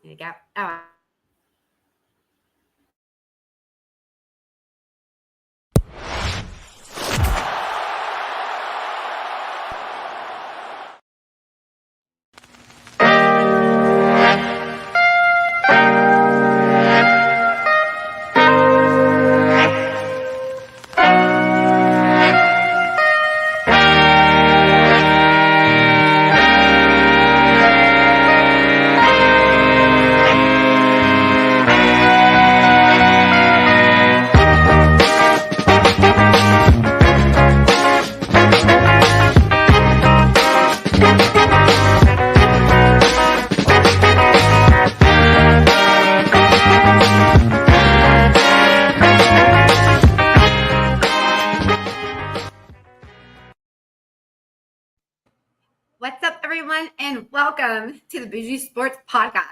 There you go. Oh. What's up, everyone, and welcome to the Bougie Sports Podcast.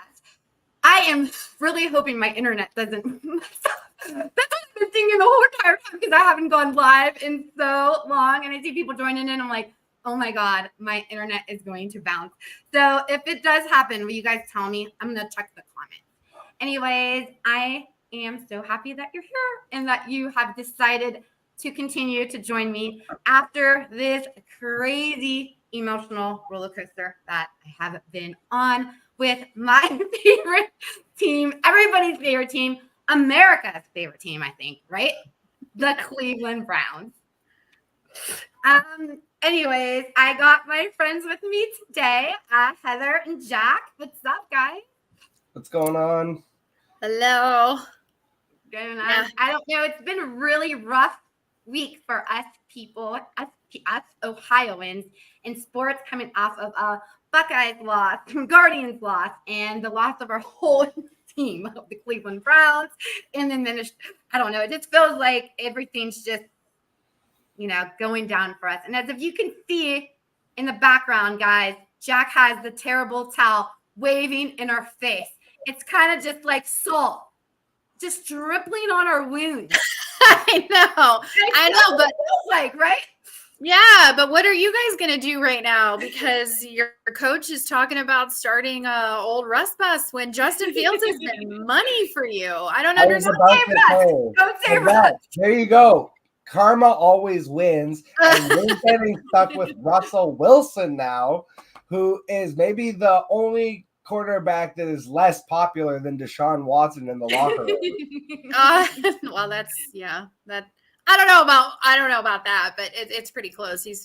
I am really hoping my internet doesn't mess up. That's what I've been thinking the whole entire time because I haven't gone live in so long, and I see people joining in. I'm like, oh my God, my internet is going to bounce. So if it does happen, will you guys tell me? I'm going to check the comments. Anyways, I am so happy that you're here and that you have decided to continue to join me after this crazy emotional roller coaster that I have been on with my favorite team, everybody's favorite team, America's favorite team, I think, right? The Cleveland Browns. Anyways, I got my friends with me today, Heather and Jack. What's up, guys? What's going on? Hello. Going on. Yeah. I don't know. It's been a really rough week for us people, us Ohioans in sports, coming off of a Buckeyes loss, Guardians loss, and the loss of our whole team of the Cleveland Browns. And then I don't know. It just feels like everything's just, going down for us. And as if you can see in the background, guys, Jack has the terrible towel waving in our face. It's kind of just like salt, just dribbling on our wounds. I know, but like, right? Yeah, but what are you guys going to do right now? Because your coach is talking about starting old Rust Bus when Justin Fields has been money for you. I don't understand. Don't say Rust. There you go. Karma always wins. And we're getting stuck with Russell Wilson now, who is maybe the only quarterback that is less popular than Deshaun Watson in the locker room. Well, I don't know about that, but it's pretty close. He's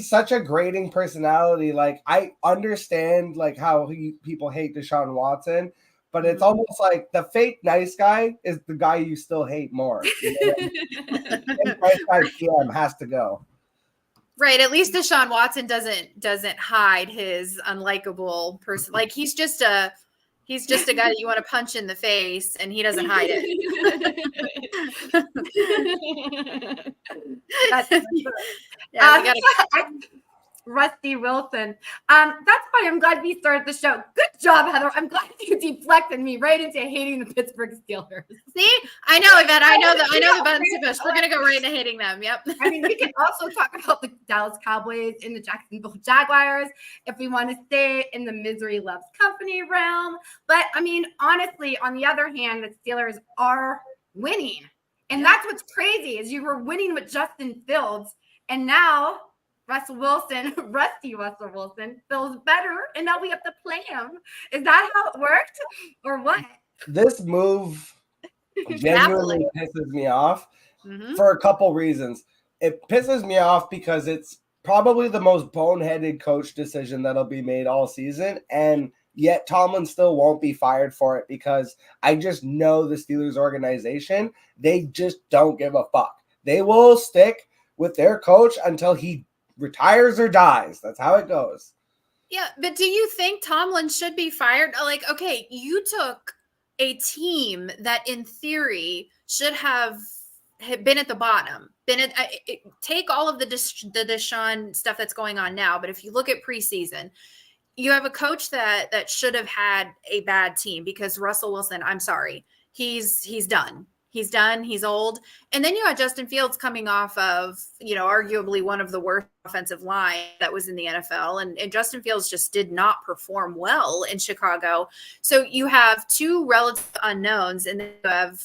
such a grating personality. Like, I understand like how people hate Deshaun Watson, but it's almost like the fake nice guy is the guy you still hate more. The nice guy PM has to go. Right. At least Deshaun Watson doesn't hide his unlikable person. Like he's just a guy that you want to punch in the face, and he doesn't hide it. Rusty Wilson. That's why I'm glad we started the show. Good job, Heather. I'm glad you deflected me right into hating the Pittsburgh Steelers. See, I know, Yvette. I know the buttons to push. We're gonna go right into hating them. Yep. I mean, we can also talk about the Dallas Cowboys and the Jacksonville Jaguars if we want to stay in the misery loves company realm. But I mean, honestly, on the other hand, the Steelers are winning, and that's what's crazy is you were winning with Justin Fields, and now Rusty Russell Wilson feels better, and now we have to play him. Is that how it worked, or what? This move genuinely pisses me off for a couple reasons. It pisses me off because it's probably the most boneheaded coach decision that'll be made all season, and yet Tomlin still won't be fired for it because I just know the Steelers organization, they just don't give a fuck. They will stick with their coach until he retires or dies. That's how it goes. Yeah, but do you think Tomlin should be fired? Like, okay, you took a team that in theory should have been at the bottom. Take all of the Deshaun stuff that's going on now, but if you look at preseason, you have a coach that should have had a bad team because Russell Wilson, I'm sorry, he's done. He's done. He's old. And then you had Justin Fields coming off of, arguably one of the worst offensive line that was in the NFL. And Justin Fields just did not perform well in Chicago. So you have two relative unknowns, and then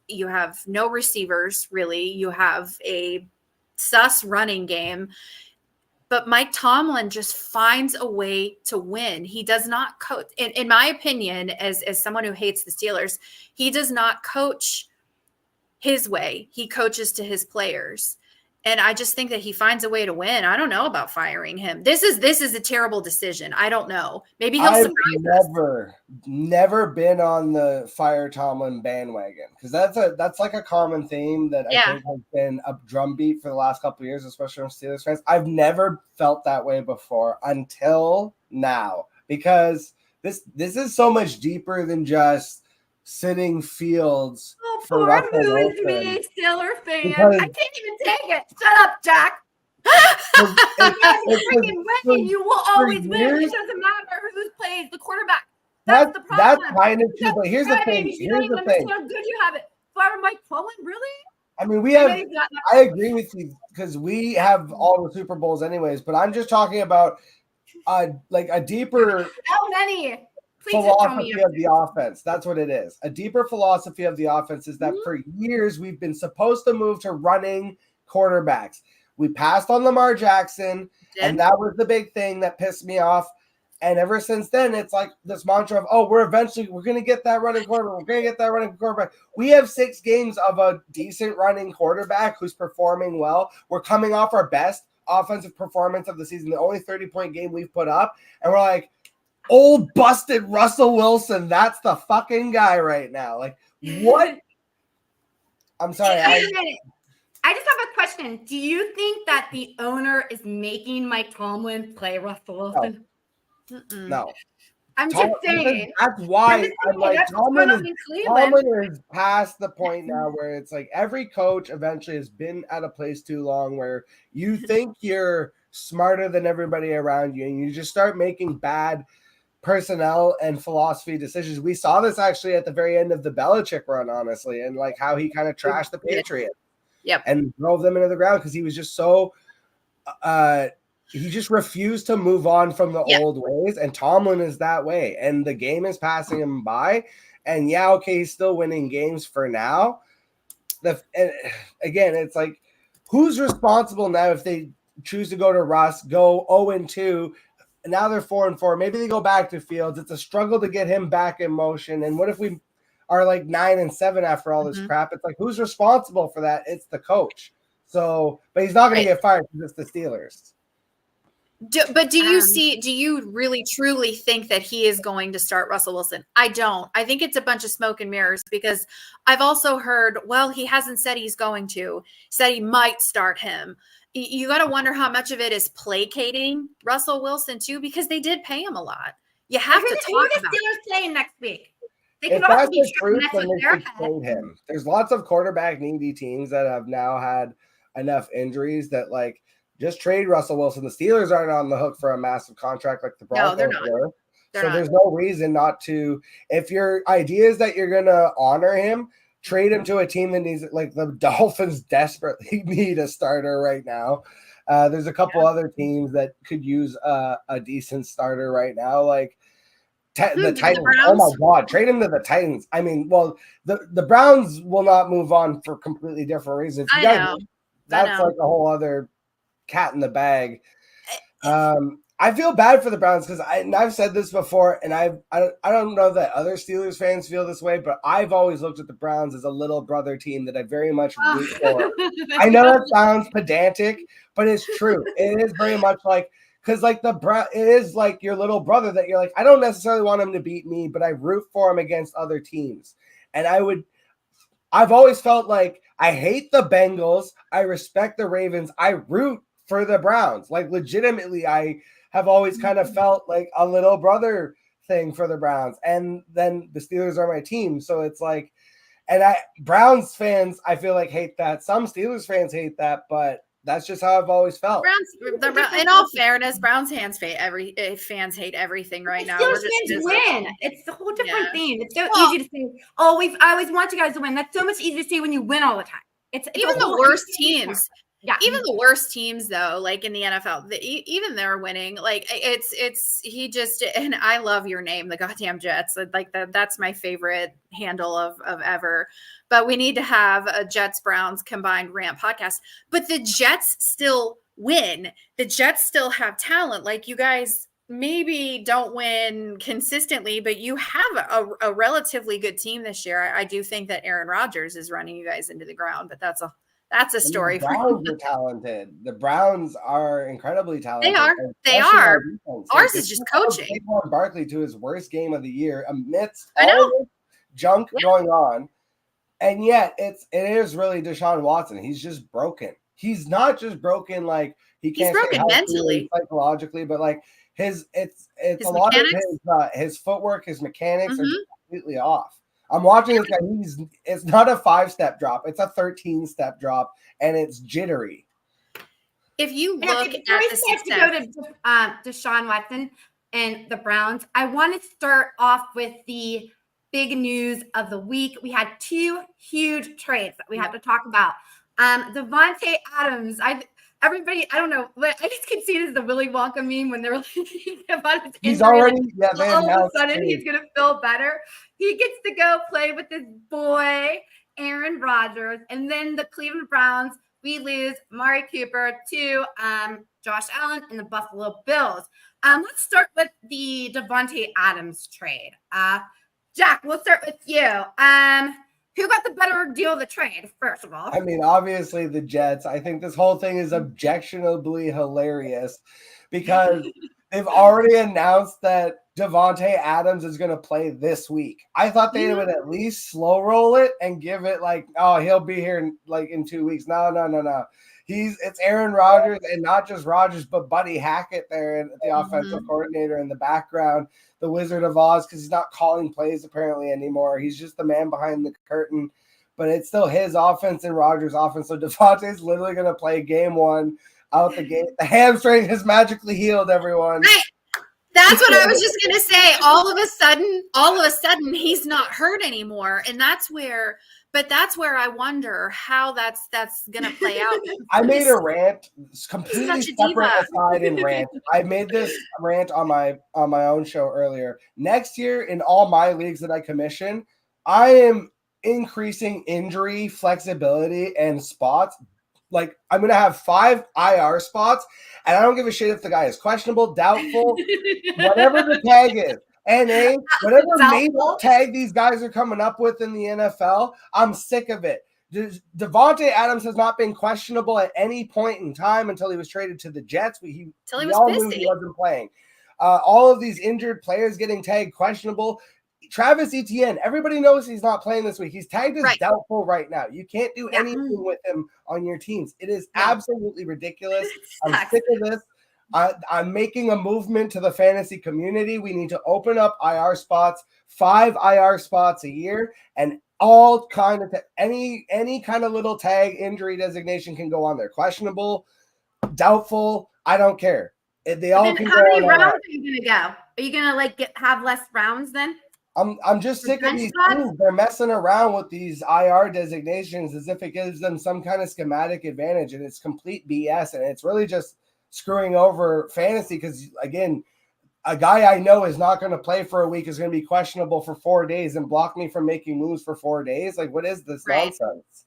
you have no receivers, really. You have a sus running game. But Mike Tomlin just finds a way to win. He does not coach, in my opinion, as someone who hates the Steelers, he does not coach his way. He coaches to his players. And I just think that he finds a way to win. I don't know about firing him. This is a terrible decision. I don't know. Maybe he'll surprise us. Never been on the fire Tomlin bandwagon, because that's like a common theme that I think has been a drumbeat for the last couple of years, especially from Steelers fans. I've never felt that way before until now, because this is so much deeper than just sitting Fields for Russell Wilson. Me, Steelers fan. I can't even take it. Shut up, Jack. Freaking winning. You will always win. It doesn't matter who plays the quarterback. That's the problem. That's kind of true. But here's the thing. You don't even understand how good you have it. Fire Mike Tomlin, really? I mean, I agree with you, because we have all the Super Bowls anyways. But I'm just talking about like a deeper. How many? Philosophy of the offense. That's what it is. A deeper philosophy of the offense is that for years we've been supposed to move to running quarterbacks. We passed on Lamar Jackson, and that was the big thing that pissed me off. And ever since then, it's like this mantra of, we're going to get that running quarterback. We're going to get that running quarterback. We have 6 games of a decent running quarterback who's performing well. We're coming off our best offensive performance of the season, the only 30-point game we've put up. And we're like, old busted Russell Wilson, that's the fucking guy right now. Like, what? I'm sorry. Wait a minute. I just have a question. Do you think that the owner is making Mike Tomlin play Russell Wilson? No. I'm just saying. That's why I'm like, Tomlin is past the point now where it's like every coach eventually has been at a place too long where you think you're smarter than everybody around you, and you just start making bad personnel and philosophy decisions. We saw this actually at the very end of the Belichick run, honestly, and like how he kind of trashed the Patriots and drove them into the ground because he was just so he just refused to move on from the old ways, and Tomlin is that way, and the game is passing him by. And he's still winning games for now. And again, it's like, who's responsible now if they choose to go to Russ, go 0-2, and now they're 4-4. Maybe they go back to Fields. It's a struggle to get him back in motion. And what if we are like 9-7 after all this crap? It's like, who's responsible for that? It's the coach. So, but he's not going to get fired because it's the Steelers. Do you really truly think that he is going to start Russell Wilson? I don't. I think it's a bunch of smoke and mirrors, because I've also heard, he hasn't said he's going to, said he might start him. You got to wonder how much of it is placating Russell Wilson too, because they did pay him a lot. You have to talk about Steelers playing next week. They if that's the truth, then they should trade him. There's lots of quarterback needy teams that have now had enough injuries that like just trade Russell Wilson. The Steelers aren't on the hook for a massive contract like the Broncos were. So there's no reason not to. If your idea is that you're going to honor him, trade him to a team that needs, like the Dolphins desperately need a starter right now. There's a couple other teams that could use a decent starter right now, like the Titans. Oh my God, trade him to the Titans. I mean, well, the Browns will not move on for completely different reasons. That's like a whole other cat in the bag. I feel bad for the Browns because I've said this before, and I don't know that other Steelers fans feel this way, but I've always looked at the Browns as a little brother team that I very much root for. I know that sounds pedantic, but it's true. It is very much like, because like it is like your little brother that you're like, I don't necessarily want him to beat me, but I root for him against other teams. And I've always felt like I hate the Bengals. I respect the Ravens. I root for the Browns. Like legitimately, I have always kind of felt like a little brother thing for the Browns. And then the Steelers are my team. So it's like, and Browns fans, I feel like hate that. Some Steelers fans hate that, but that's just how I've always felt. In all fairness, Browns fans hate everything right now. Steelers fans win. It's a whole different thing. It's so easy to say. I always want you guys to win. That's so much easier to say when you win all the time. It's even the worst teams. Yeah. Even the worst teams, though, like in the NFL, even they're winning. Like he just, and I love your name, the goddamn Jets. Like that's my favorite handle of ever. But we need to have a Jets Browns combined rant podcast. But the Jets still win. The Jets still have talent. Like you guys maybe don't win consistently, but you have a relatively good team this year. I do think that Aaron Rodgers is running you guys into the ground, but that's a story. The Browns are talented. The Browns are incredibly talented. They are. Ours is just coaching. Saquon Barkley to his worst game of the year amidst all this junk going on. And yet it is really Deshaun Watson. He's just broken. He's not just broken like he's broken mentally, psychologically, but like it's a lot of his footwork, his mechanics are completely off. I'm watching this guy. It's not a 5-step drop. It's a 13-step drop, and it's jittery. If you look at the success, to go to Deshaun Watson and the Browns, I want to start off with the big news of the week. We had 2 huge trades that we have to talk about. Davante Adams. Everybody, I don't know, but I just can see it as the Willy Wonka meme when they're like about his injury. He's already, all of a sudden he's going to feel better. He gets to go play with his boy, Aaron Rodgers. And then the Cleveland Browns, we lose Amari Cooper to Josh Allen and the Buffalo Bills. Let's start with the Davante Adams trade. Jack, we'll start with you. Who got the better deal of the trade, first of all? I mean, obviously the Jets. I think this whole thing is objectionably hilarious because they've already announced that Davante Adams is going to play this week. I thought they would at least slow roll it and give it like, oh, he'll be here in 2 weeks. No. It's Aaron Rodgers, and not just Rodgers, but Buddy Hackett there, and the offensive coordinator in the background, the Wizard of Oz, because he's not calling plays apparently anymore. He's just the man behind the curtain, but it's still his offense and Rodgers' offense. So Davante's literally going to play game 1 out the gate. The hamstring has magically healed, everyone. Right. That's what I was just going to say. All of a sudden, he's not hurt anymore, and that's where I wonder how that's going to play out. I made a rant, completely separate aside and rant. I made this rant on my own show earlier. Next year, in all my leagues that I commission, I am increasing injury flexibility and spots. Like, I'm going to have 5 IR spots, and I don't give a shit if the guy is questionable, doubtful, whatever the tag is. NA, whatever made-up tag these guys are coming up with in the NFL, I'm sick of it. Davante Adams has not been questionable at any point in time until he was traded to the Jets. We all knew he wasn't playing. All of these injured players getting tagged questionable. Travis Etienne, everybody knows he's not playing this week. He's tagged as doubtful right now. You can't do anything with him on your teams. It is absolutely ridiculous. I'm sick of this. I'm making a movement to the fantasy community. We need to open up IR spots, 5 IR spots a year, and all kind of any kind of little tag injury designation can go on there. Questionable, doubtful, I don't care. They all can go. How many rounds are you gonna go? Are you gonna have less rounds then? I'm just sick of these teams. They're messing around with these IR designations as if it gives them some kind of schematic advantage, and it's complete BS, and it's really just screwing over fantasy because, again, a guy I know is not going to play for a week, is going to be questionable for 4 days and block me from making moves for 4 days. Like, what is this nonsense?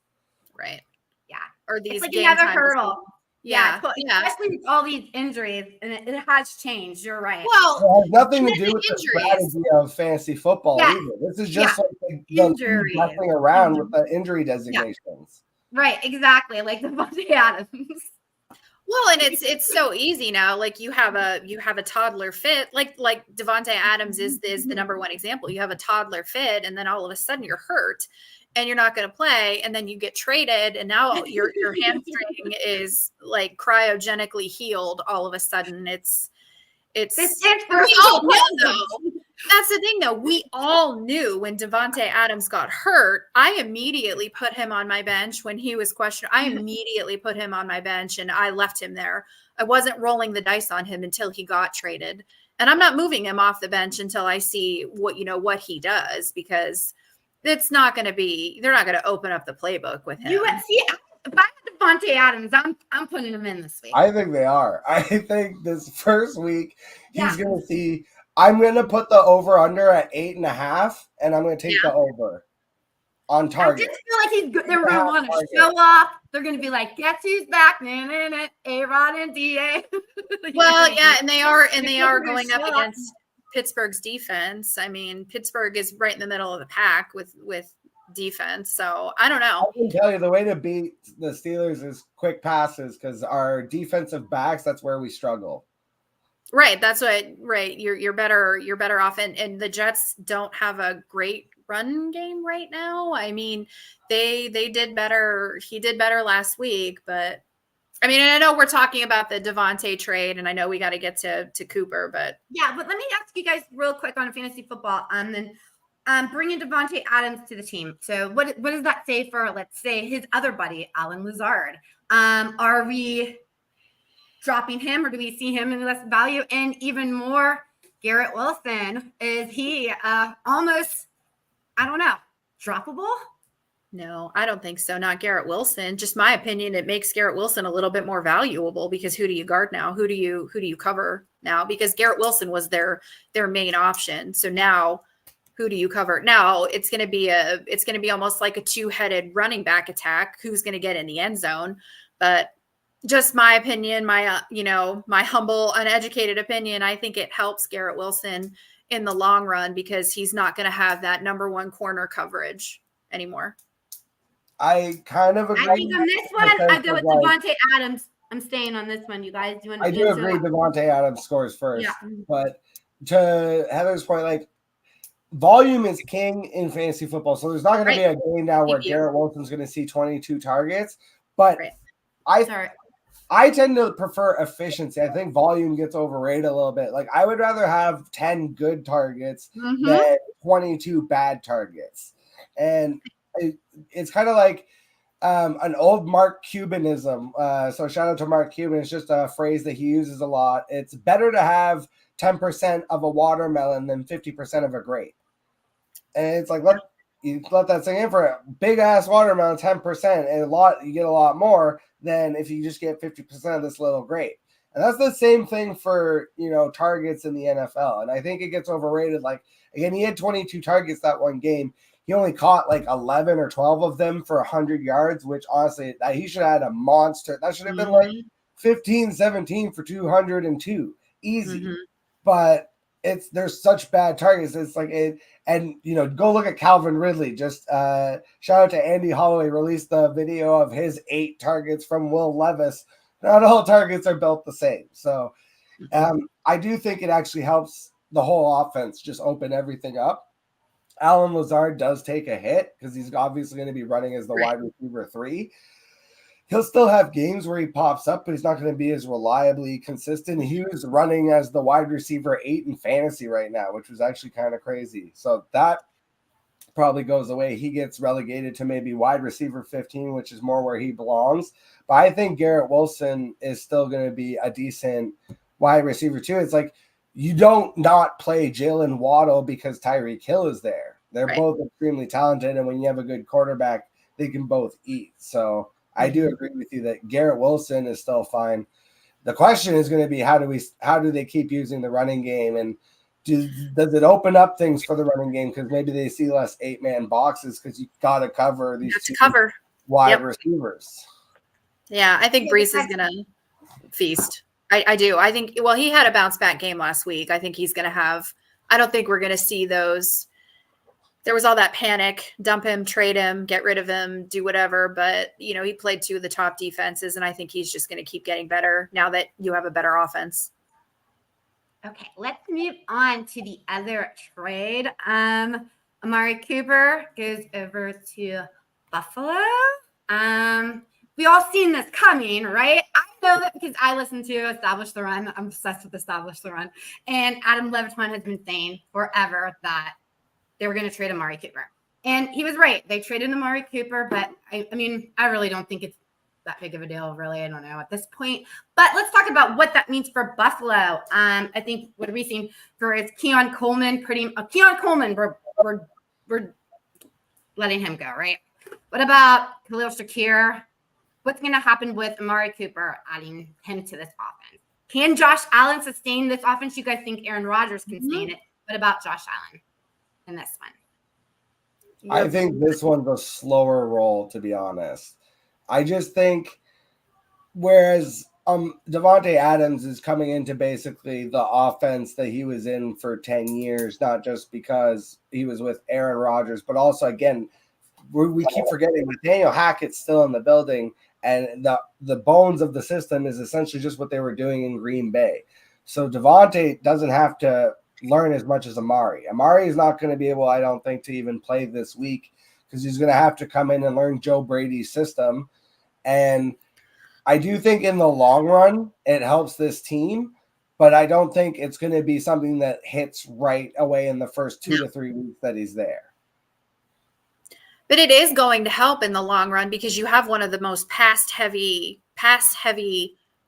Right. Yeah. Or these it's like another hurdle. Yeah. Especially with all these injuries, and it has changed. You're right. Well, it has nothing to do with the strategy of fantasy football either. This is just like the messing around with the injury designations. Right. Exactly. Like the Davante Adams. Well, and it's so easy now. Like you have a toddler fit, like Davante Adams is the number one example. You have a toddler fit, and then all of a sudden you're hurt, and you're not going to play, and then you get traded, and now your hamstring is like cryogenically healed. All of a sudden, it's we all know though. That's the thing, though. We all knew when Devontae Adams got hurt. I immediately put him on my bench when he was questioned. I immediately put him on my bench and I left him there. I wasn't rolling the dice on him until he got traded. And I'm not moving him off the bench until I see what he does, because it's not going to be, they're not going to open up the playbook with him. If I had Devontae Adams, I'm putting him in this week. I think they are. I think this first week he's going to see. I'm going to put the over under at 8.5, and I'm going to take the over on target. I just feel like they're going to want to show off. They're going to be like, guess who's back? A-Rod and DA. Well, yeah, and they are going up against Pittsburgh's defense. I mean, Pittsburgh is right in the middle of the pack with defense. So I don't know. I can tell you the way to beat the Steelers is quick passes, because our defensive backs, that's where we struggle. Right. That's what, right. You're better off. And the Jets don't have a great run game right now. I mean, they did better. He did better last week, but I mean, and I know we're talking about the Devontae trade, and I know we got to get to Cooper, but yeah, but let me ask you guys real quick on fantasy football. Then bringing Devontae Adams to the team. So what does that say for, let's say, his other buddy, Allen Lazard? Are we dropping him, or do we see him in less value? And even more, Garrett Wilson, is he almost, I don't know, droppable? No, I don't think so. Not Garrett Wilson. Just my opinion, it makes Garrett Wilson a little bit more valuable, because who do you guard now? Who do you cover now? Because Garrett Wilson was their main option. So now who do you cover? Now it's going to be almost like a two-headed running back attack. Who's going to get in the end zone? But just my opinion, my humble, uneducated opinion, I think it helps Garrett Wilson in the long run, because he's not going to have that number one corner coverage anymore. I kind of agree. I think on this one, I go with Devontae Adams. I'm staying on this one, you guys. I do agree Devontae Adams scores first. Yeah. But to Heather's point, like, volume is king in fantasy football. So there's not going to be a game now where Garrett Wilson's going to see 22 targets. But I tend to prefer efficiency. I think volume gets overrated a little bit. Like, I would rather have 10 good targets than 22 bad targets. And it's kind of like an old Mark Cubanism. So shout out to Mark Cuban. It's just a phrase that he uses a lot. It's better to have 10% of a watermelon than 50% of a grape. And it's like, you let that sink in for a big ass watermelon, 10%, and you get a lot more than if you just get 50% of this little grape. And that's the same thing for, targets in the NFL. And I think it gets overrated. Like, again, he had 22 targets that one game. He only caught like 11 or 12 of them for 100 yards, which honestly, he should have had a monster. That should have been like 15, 17 for 202. Easy. But there's such bad targets. It's like go look at Calvin Ridley. Just shout out to Andy Holloway, released the video of his 8 targets from Will Levis. Not all targets are built the same. So I do think it actually helps the whole offense just open everything up. Allen Lazard does take a hit, because he's obviously going to be running as the wide receiver 3. He'll still have games where he pops up, but he's not going to be as reliably consistent. He was running as the wide receiver 8 in fantasy right now, which was actually kind of crazy. So that probably goes away. He gets relegated to maybe wide receiver 15, which is more where he belongs. But I think Garrett Wilson is still going to be a decent wide receiver too. It's like, you don't not play Jalen Waddle because Tyreek Hill is there. They're both extremely talented, and when you have a good quarterback, they can both eat. So I do agree with you that Garrett Wilson is still fine. The question is going to be, how do they keep using the running game, and does it open up things for the running game? Because maybe they see less 8-man boxes, because you got to cover these wide receivers. Yeah, I think Brees is going to feast. I do. I think, he had a bounce back game last week. I think he's going to have, I don't think we're going to see those. There was all that panic, dump him, trade him, get rid of him, do whatever. But, he played 2 of the top defenses, and I think he's just going to keep getting better now that you have a better offense. Okay, let's move on to the other trade. Amari Cooper goes over to Buffalo. we all seen this coming, right? I know that because I listen to Establish the Run. I'm obsessed with Establish the Run. And Adam Levitan has been saying forever that they were going to trade Amari Cooper. And he was right. They traded Amari Cooper, but I mean, I really don't think it's that big of a deal, really. I don't know at this point. But let's talk about what that means for Buffalo. I think what we've seen for is Keon Coleman. Keon Coleman, we're letting him go, right? What about Khalil Shakir? What's going to happen with Amari Cooper adding him to this offense? Can Josh Allen sustain this offense? You guys think Aaron Rodgers can sustain it? What about Josh Allen in this one? I think this one's a slower roll, to be honest. I just think whereas Davante Adams is coming into basically the offense that he was in for 10 years, not just because he was with Aaron Rodgers, but also, again, we keep forgetting Nathaniel Hackett's still in the building, and the bones of the system is essentially just what they were doing in Green Bay. So Davante doesn't have to learn as much as Amari. Amari is not going to be able, I don't think, to even play this week because he's going to have to come in and learn Joe Brady's system. And I do think in the long run, it helps this team, but I don't think it's going to be something that hits right away in the first 2 to 3 weeks that he's there. But it is going to help in the long run because you have one of the most pass heavy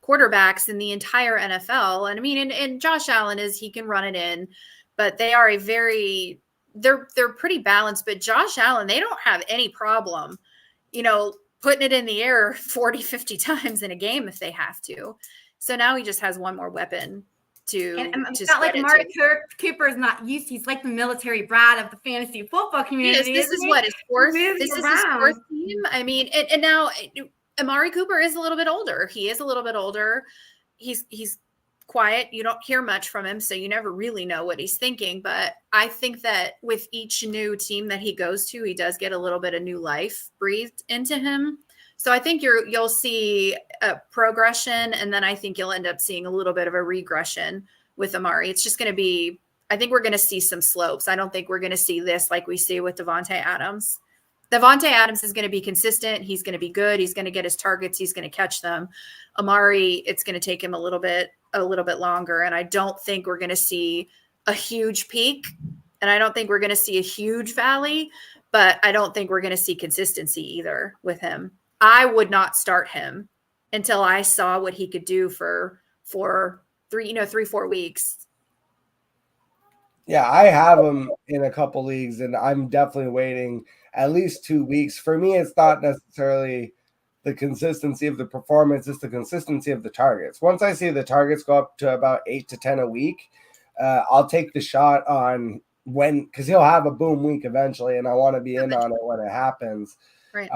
quarterbacks in the entire NFL. And I mean, and Josh Allen he can run it in, but they are they're pretty balanced. But Josh Allen, they don't have any problem, putting it in the air 40, 50 times in a game if they have to. So now he just has one more weapon to it's not like Amari Cooper is not used. He's like the military brat of the fantasy football community. This is what his fourth. This is his fourth team. I mean, and now Amari Cooper is a little bit older. He is a little bit older. He's quiet. You don't hear much from him, so you never really know what he's thinking. But I think that with each new team that he goes to, he does get a little bit of new life breathed into him. So I think you'll see a progression, and then I think you'll end up seeing a little bit of a regression with Amari. It's just going to be, I think we're going to see some slopes. I don't think we're going to see this like we see with Davante Adams. Davante Adams is going to be consistent. He's going to be good. He's going to get his targets. He's going to catch them. Amari, it's going to take him a little bit longer, and I don't think we're going to see a huge peak, and I don't think we're going to see a huge valley, but I don't think we're going to see consistency either with him. I would not start him until I saw what he could do for 3-4 weeks. Yeah, I have him in a couple leagues, and I'm definitely waiting at least 2 weeks. For me, it's not necessarily the consistency of the performance, it's the consistency of the targets. Once I see the targets go up to about 8 to 10 a week, I'll take the shot on when, because he'll have a boom week eventually, and I want to be in on it when it happens. Right.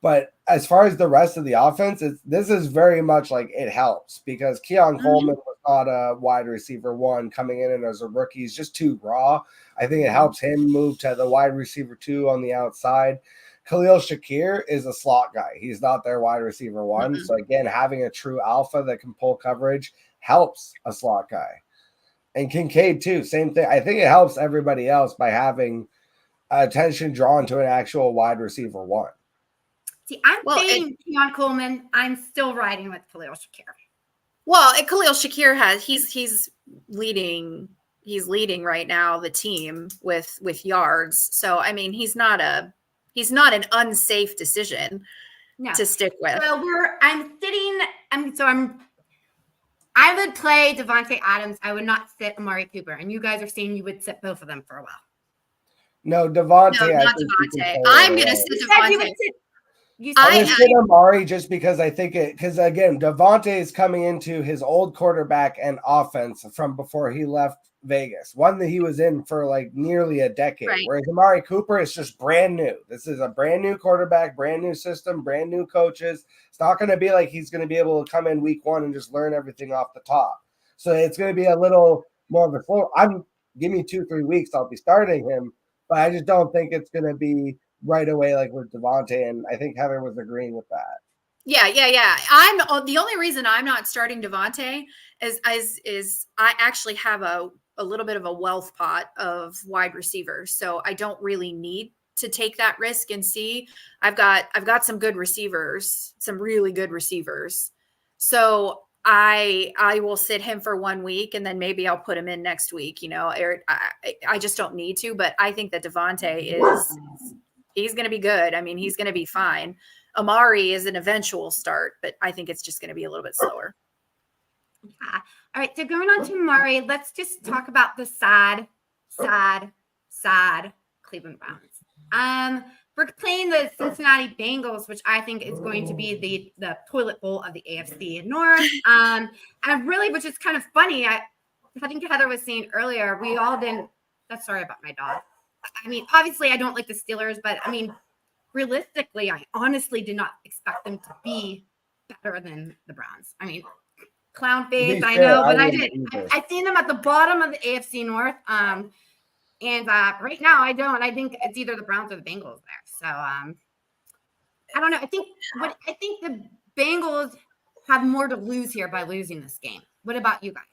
But as far as the rest of the offense, this is very much like it helps because Keon Coleman was not a wide receiver one coming in and as a rookie. He's just too raw. I think it helps him move to the wide receiver 2 on the outside. Khalil Shakir is a slot guy. He's not their wide receiver one. So again, having a true alpha that can pull coverage helps a slot guy. And Kincaid too, same thing. I think it helps everybody else by having attention drawn to an actual wide receiver one. See, I'm fading Keon Coleman. I'm still riding with Khalil Shakir. Well, Khalil Shakir he's leading right now the team with yards. So I mean, he's not an unsafe decision to stick with. Well, I would play Davante Adams. I would not sit Amari Cooper. And you guys are saying you would sit both of them for a while. No, Davante. No, not Davante. I'm going to sit Davante. I would sit Amari just because I think because again, Davante is coming into his old quarterback and offense from before he left Vegas, one that he was in for like nearly a decade. Right. Whereas Amari Cooper is just brand new. This is a brand new quarterback, brand new system, brand new coaches. It's not going to be like he's going to be able to come in week 1 and just learn everything off the top. So it's going to be a little more of a flow. Give me 2-3 weeks, I'll be starting him, but I just don't think it's going to be right away like with Davante, and I think Heather was agreeing with that. Yeah. I'm the only reason I'm not starting Davante is I actually have a little bit of a wealth pot of wide receivers, so I don't really need to take that risk and see. I've got some good receivers, some really good receivers. So I will sit him for 1 week and then maybe I'll put him in next week. You know, I just don't need to, but I think that Devontae he's going to be good. I mean, he's going to be fine. Amari is an eventual start, but I think it's just going to be a little bit slower. Yeah. All right. So going on to Amari, let's just talk about the sad Cleveland Browns. We're playing the Cincinnati Bengals, which I think is going to be the toilet bowl of the AFC North. And really, which is kind of funny. I think Heather was saying earlier, we all didn't. That's sorry about my dog. I mean, obviously, I don't like the Steelers, but I mean, realistically, I honestly did not expect them to be better than the Browns. I mean, clown face, I know, but I did. I seen them at the bottom of the AFC North. And right now, I don't. I think it's either the Browns or the Bengals there. So I don't know. I think the Bengals have more to lose here by losing this game. What about you guys?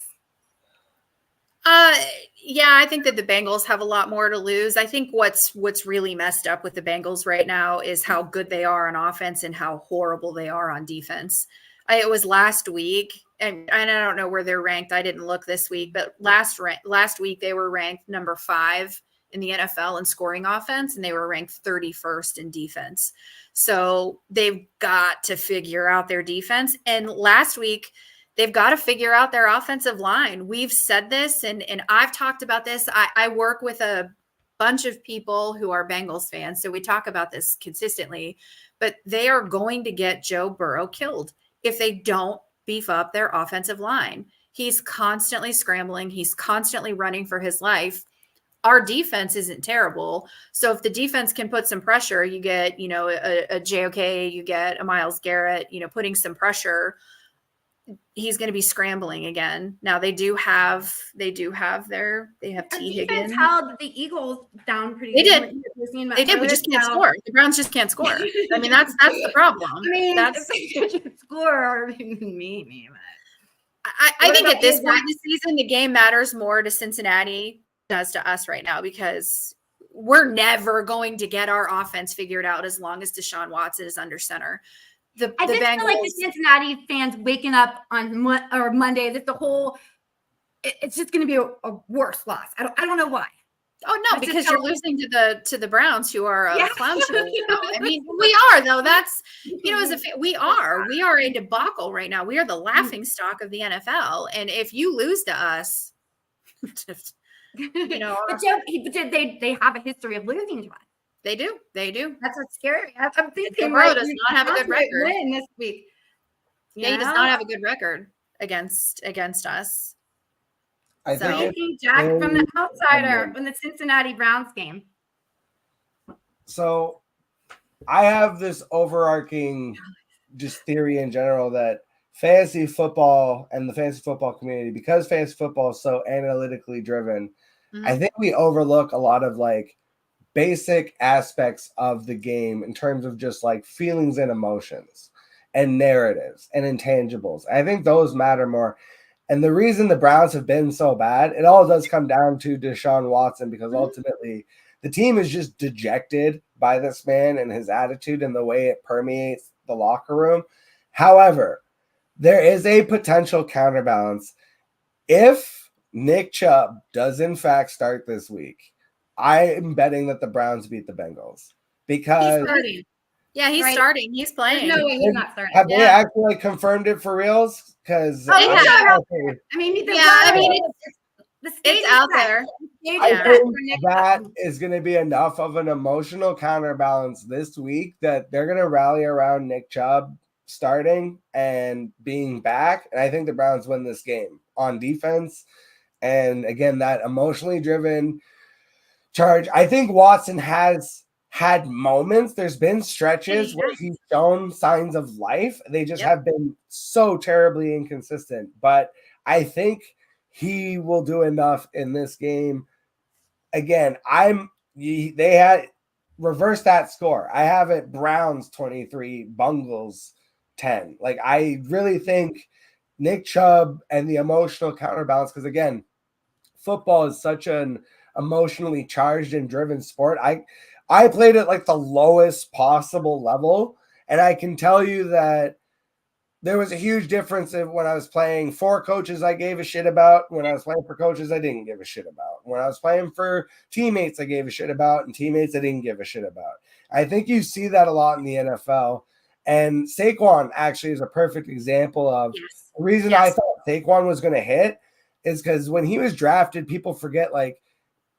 Yeah, I think that the Bengals have a lot more to lose. I think what's really messed up with the Bengals right now is how good they are on offense and how horrible they are on defense. It was last week, and I don't know where they're ranked. I didn't look this week, but last week they were ranked number 5 in the NFL in scoring offense, and they were ranked 31st in defense. So they've got to figure out their defense. And last week, they've got to figure out their offensive line. We've said this, and I've talked about this. I work with a bunch of people who are Bengals fans, so we talk about this consistently. But they are going to get Joe Burrow killed if they don't beef up their offensive line. He's constantly scrambling. He's constantly running for his life. Our defense isn't terrible. So if the defense can put some pressure, you get, a JOK, you get a Myles Garrett, putting some pressure, he's going to be scrambling again. Now they have T. Higgins. Held the Eagles down pretty They good. They did. We just can't score. The Browns just can't score. I mean, that's the problem. I mean, that's if they could score. Maybe. I think at this point in the season, the game matters more to Cincinnati than it does to us right now, because we're never going to get our offense figured out as long as Deshaun Watson is under center. I just feel like the Cincinnati fans waking up on Monday that it's just going to be a worse loss. I don't know why. Oh no, because you're losing to the Browns, who are a clown show. I mean, we are though. That's we are a debacle right now. We are the laughing stock of the NFL, and if you lose to us, just, but they have a history of losing to us. They do. That's what's scary. I'm thinking Burrow does not have a good record. Win this week. Yeah, he does not have a good record against us. I think Jack from the outsider in the Cincinnati Browns game. So I have this overarching just theory in general that fantasy football and the fantasy football community, because fantasy football is so analytically driven, I think we overlook a lot of basic aspects of the game in terms of just feelings and emotions and narratives and intangibles. I think those matter more. And the reason the Browns have been so bad, it all does come down to Deshaun Watson, because ultimately the team is just dejected by this man and his attitude and the way it permeates the locker room. However, there is a potential counterbalance. If Nick Chubb does in fact start this week, I am betting that the Browns beat the Bengals, because he's starting. Yeah, he's starting. He's playing. There's no way he's not starting. Have they actually confirmed it for reals? Because it's out there. I think that is going to be enough of an emotional counterbalance this week that they're going to rally around Nick Chubb starting and being back. And I think the Browns win this game on defense. And again, that emotionally driven charge. I think Watson has had moments. There's been stretches where he's shown signs of life. They just have been so terribly inconsistent. But I think he will do enough in this game. Again, they had reversed that score. I have it Browns 23, Bungles 10. I really think Nick Chubb and the emotional counterbalance, because again, football is such an emotionally charged and driven sport. I played at like the lowest possible level. And I can tell you that there was a huge difference in when I was playing for coaches I gave a shit about, when I was playing for coaches I didn't give a shit about. When I was playing for teammates I gave a shit about and teammates I didn't give a shit about. I think you see that a lot in the NFL. And Saquon actually is a perfect example of the reason I thought Saquon was going to hit is because when he was drafted, people forget like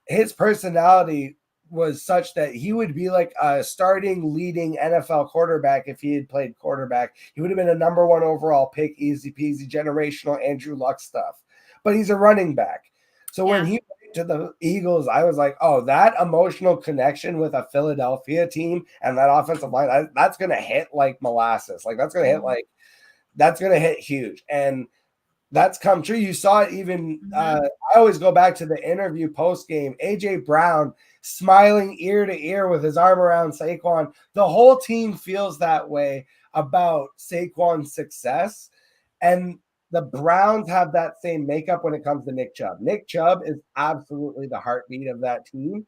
his personality was such that he would be like a starting leading NFL quarterback if he had played quarterback. He would have been a number 1 overall pick, easy peasy, generational Andrew Luck stuff. But he's a running back. So when he went to the Eagles, I was like, oh, that emotional connection with a Philadelphia team and that offensive line, that's going to hit like molasses. Like that's going to hit huge. And that's come true. You saw it even. I always go back to the interview post game. AJ Brown smiling ear to ear with his arm around Saquon. The whole team feels that way about Saquon's success, and the Browns have that same makeup when it comes to Nick Chubb. Nick Chubb is absolutely the heartbeat of that team.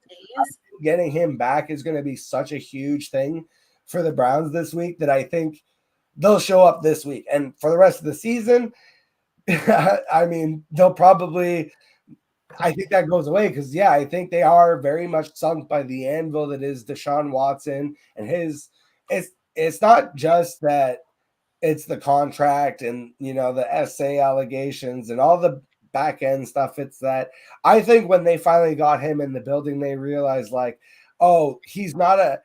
Getting him back is going to be such a huge thing for the Browns this week that I think they'll show up this week, and for the rest of the season. I mean, they'll probably I think that goes away because, I think they are very much sunk by the anvil that is Deshaun Watson and it's not just that it's the contract and, the SA allegations and all the back end stuff. It's that I think when they finally got him in the building, they realized like, oh, he's not a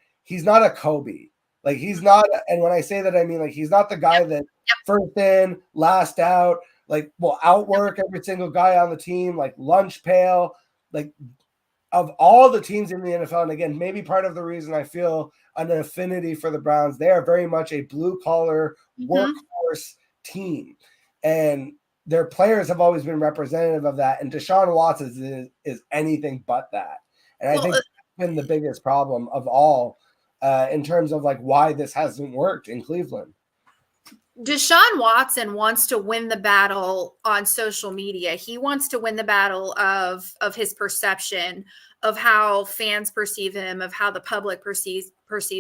Kobe. Like he's not. And when I say that, I mean, like, he's not the guy that first in, last out, like will outwork every single guy on the team, like lunch pail, like of all the teams in the NFL. And again, maybe part of the reason I feel an affinity for the Browns, they are very much a blue collar workhorse team. And their players have always been representative of that. And Deshaun Watson is anything but that. And I think that's been the biggest problem of all in terms of like why this hasn't worked in Cleveland. Deshaun Watson wants to win the battle on social media. He wants to win the battle of his perception, of how fans perceive him, of how the public perceives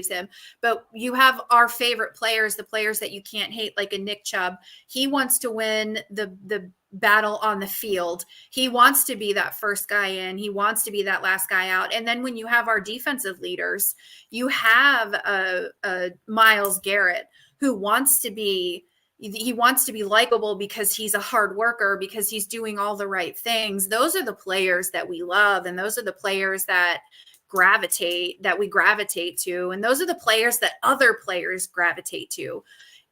him. But you have our favorite players, the players that you can't hate, like a Nick Chubb. He wants to win the battle on the field. He wants to be that first guy in. He wants to be that last guy out. And then when you have our defensive leaders, you have a Myles Garrett who wants to be likable because he's a hard worker, because he's doing all the right things. Those are the players that we love. And those are the players that we gravitate to. And those are the players that other players gravitate to.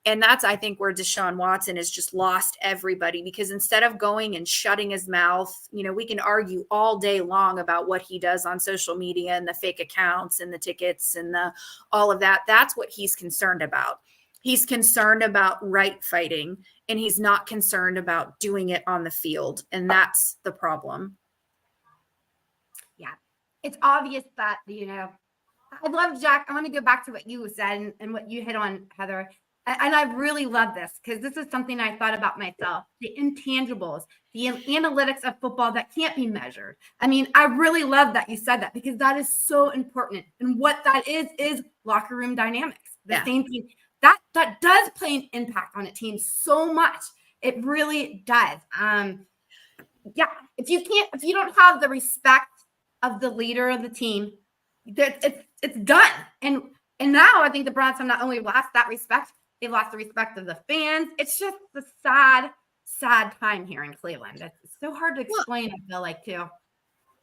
And that's, I think, where Deshaun Watson has just lost everybody, because instead of going and shutting his mouth, we can argue all day long about what he does on social media and the fake accounts and the tickets and all of that. That's what he's concerned about. He's concerned about right fighting, and he's not concerned about doing it on the field. And that's the problem. Yeah. It's obvious that, I love Jack. I want to go back to what you said and what you hit on, Heather. And I really love this because this is something I thought about myself, the intangibles, the analytics of football that can't be measured. I mean, I really love that you said that because that is so important. And what that is locker room dynamics. The same thing. That does play an impact on a team so much. It really does. If you don't have the respect of the leader of the team, it's done. And now I think the Browns have not only lost that respect, they've lost the respect of the fans. It's just a sad time here in Cleveland. It's so hard to explain, I feel like, too.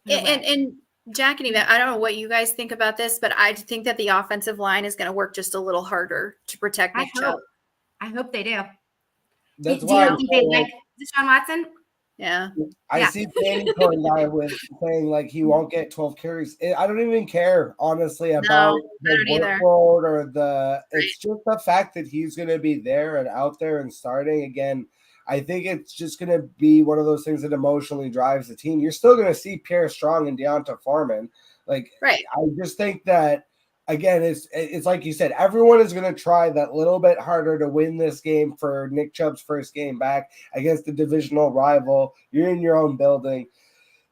And Jack and Eva, I don't know what you guys think about this, but I think that the offensive line is going to work just a little harder to protect Nick Chubb. I hope they do. That's do you think they like Deshaun Watson? Yeah. I see Danny Cornell with saying like he won't get 12 carries. I don't even care, honestly, about the workload or it's just the fact that he's going to be there and out there and starting again. I think it's just going to be one of those things that emotionally drives the team. You're still going to see Pierre Strong and Deonta Foreman. I just think that, again, it's like you said, everyone is going to try that little bit harder to win this game for Nick Chubb's first game back against the divisional rival. You're in your own building.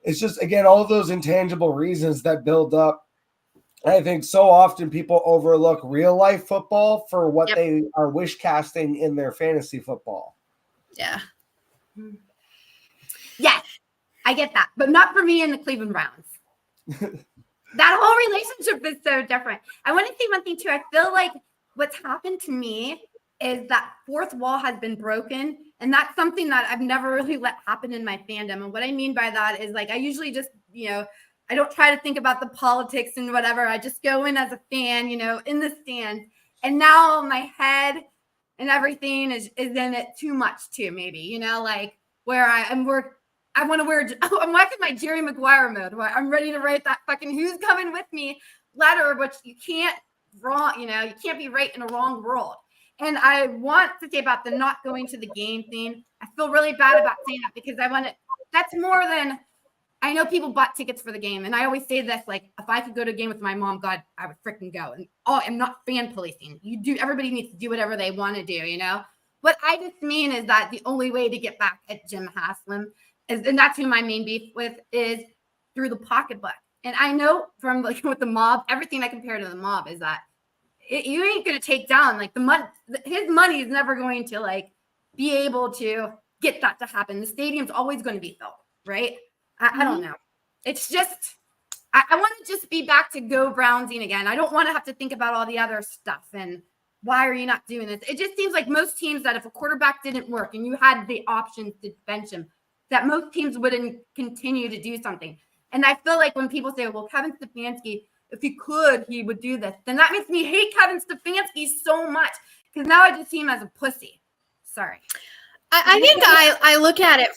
It's just, again, all of those intangible reasons that build up I think so often people overlook real life football for what Yep. they are wish casting in their fantasy football. Yeah. Yes, I get that, but not for me and the Cleveland Browns. That whole relationship is so different. I want to say one thing too. I feel like what's happened to me is that fourth wall has been broken, and that's something that I've never really let happen in my fandom. And what I mean by that is like I usually just, I don't try to think about the politics and whatever. I just go in as a fan, in the stands. And now my head and everything is in it too much too, maybe, like where I'm I'm watching my Jerry Maguire mode where I'm ready to write that fucking who's coming with me letter, which you can't you can't be right in a wrong world. And I want to say about the not going to the game thing. I feel really bad about saying that because that's more than, I know people bought tickets for the game. And I always say this, like, if I could go to a game with my mom, God, I would freaking go. And I'm not fan policing. Everybody needs to do whatever they want to do, What I just mean is that the only way to get back at Jim Haslam and that's who my main beef with is through the pocketbook. And I know from like with the mob, everything I compare to the mob is that you ain't going to take down like his money is never going to like be able to get that to happen. The stadium's always going to be filled, right? I don't know. It's just, I want to just be back to go Brownsing again. I don't want to have to think about all the other stuff and why are you not doing this? It just seems like most teams that if a quarterback didn't work and you had the option to bench him, that most teams wouldn't continue to do something. And I feel like when people say, well, Kevin Stefanski, if he could, he would do this, then that makes me hate Kevin Stefanski so much because now I just see him as a pussy. Sorry. I think I look at it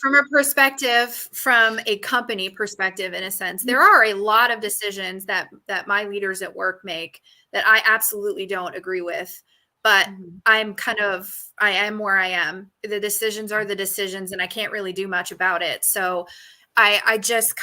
from a company perspective, in a sense. There are a lot of decisions that my leaders at work make that I absolutely don't agree with. But I am where I am. The decisions are the decisions, and I can't really do much about it. So I just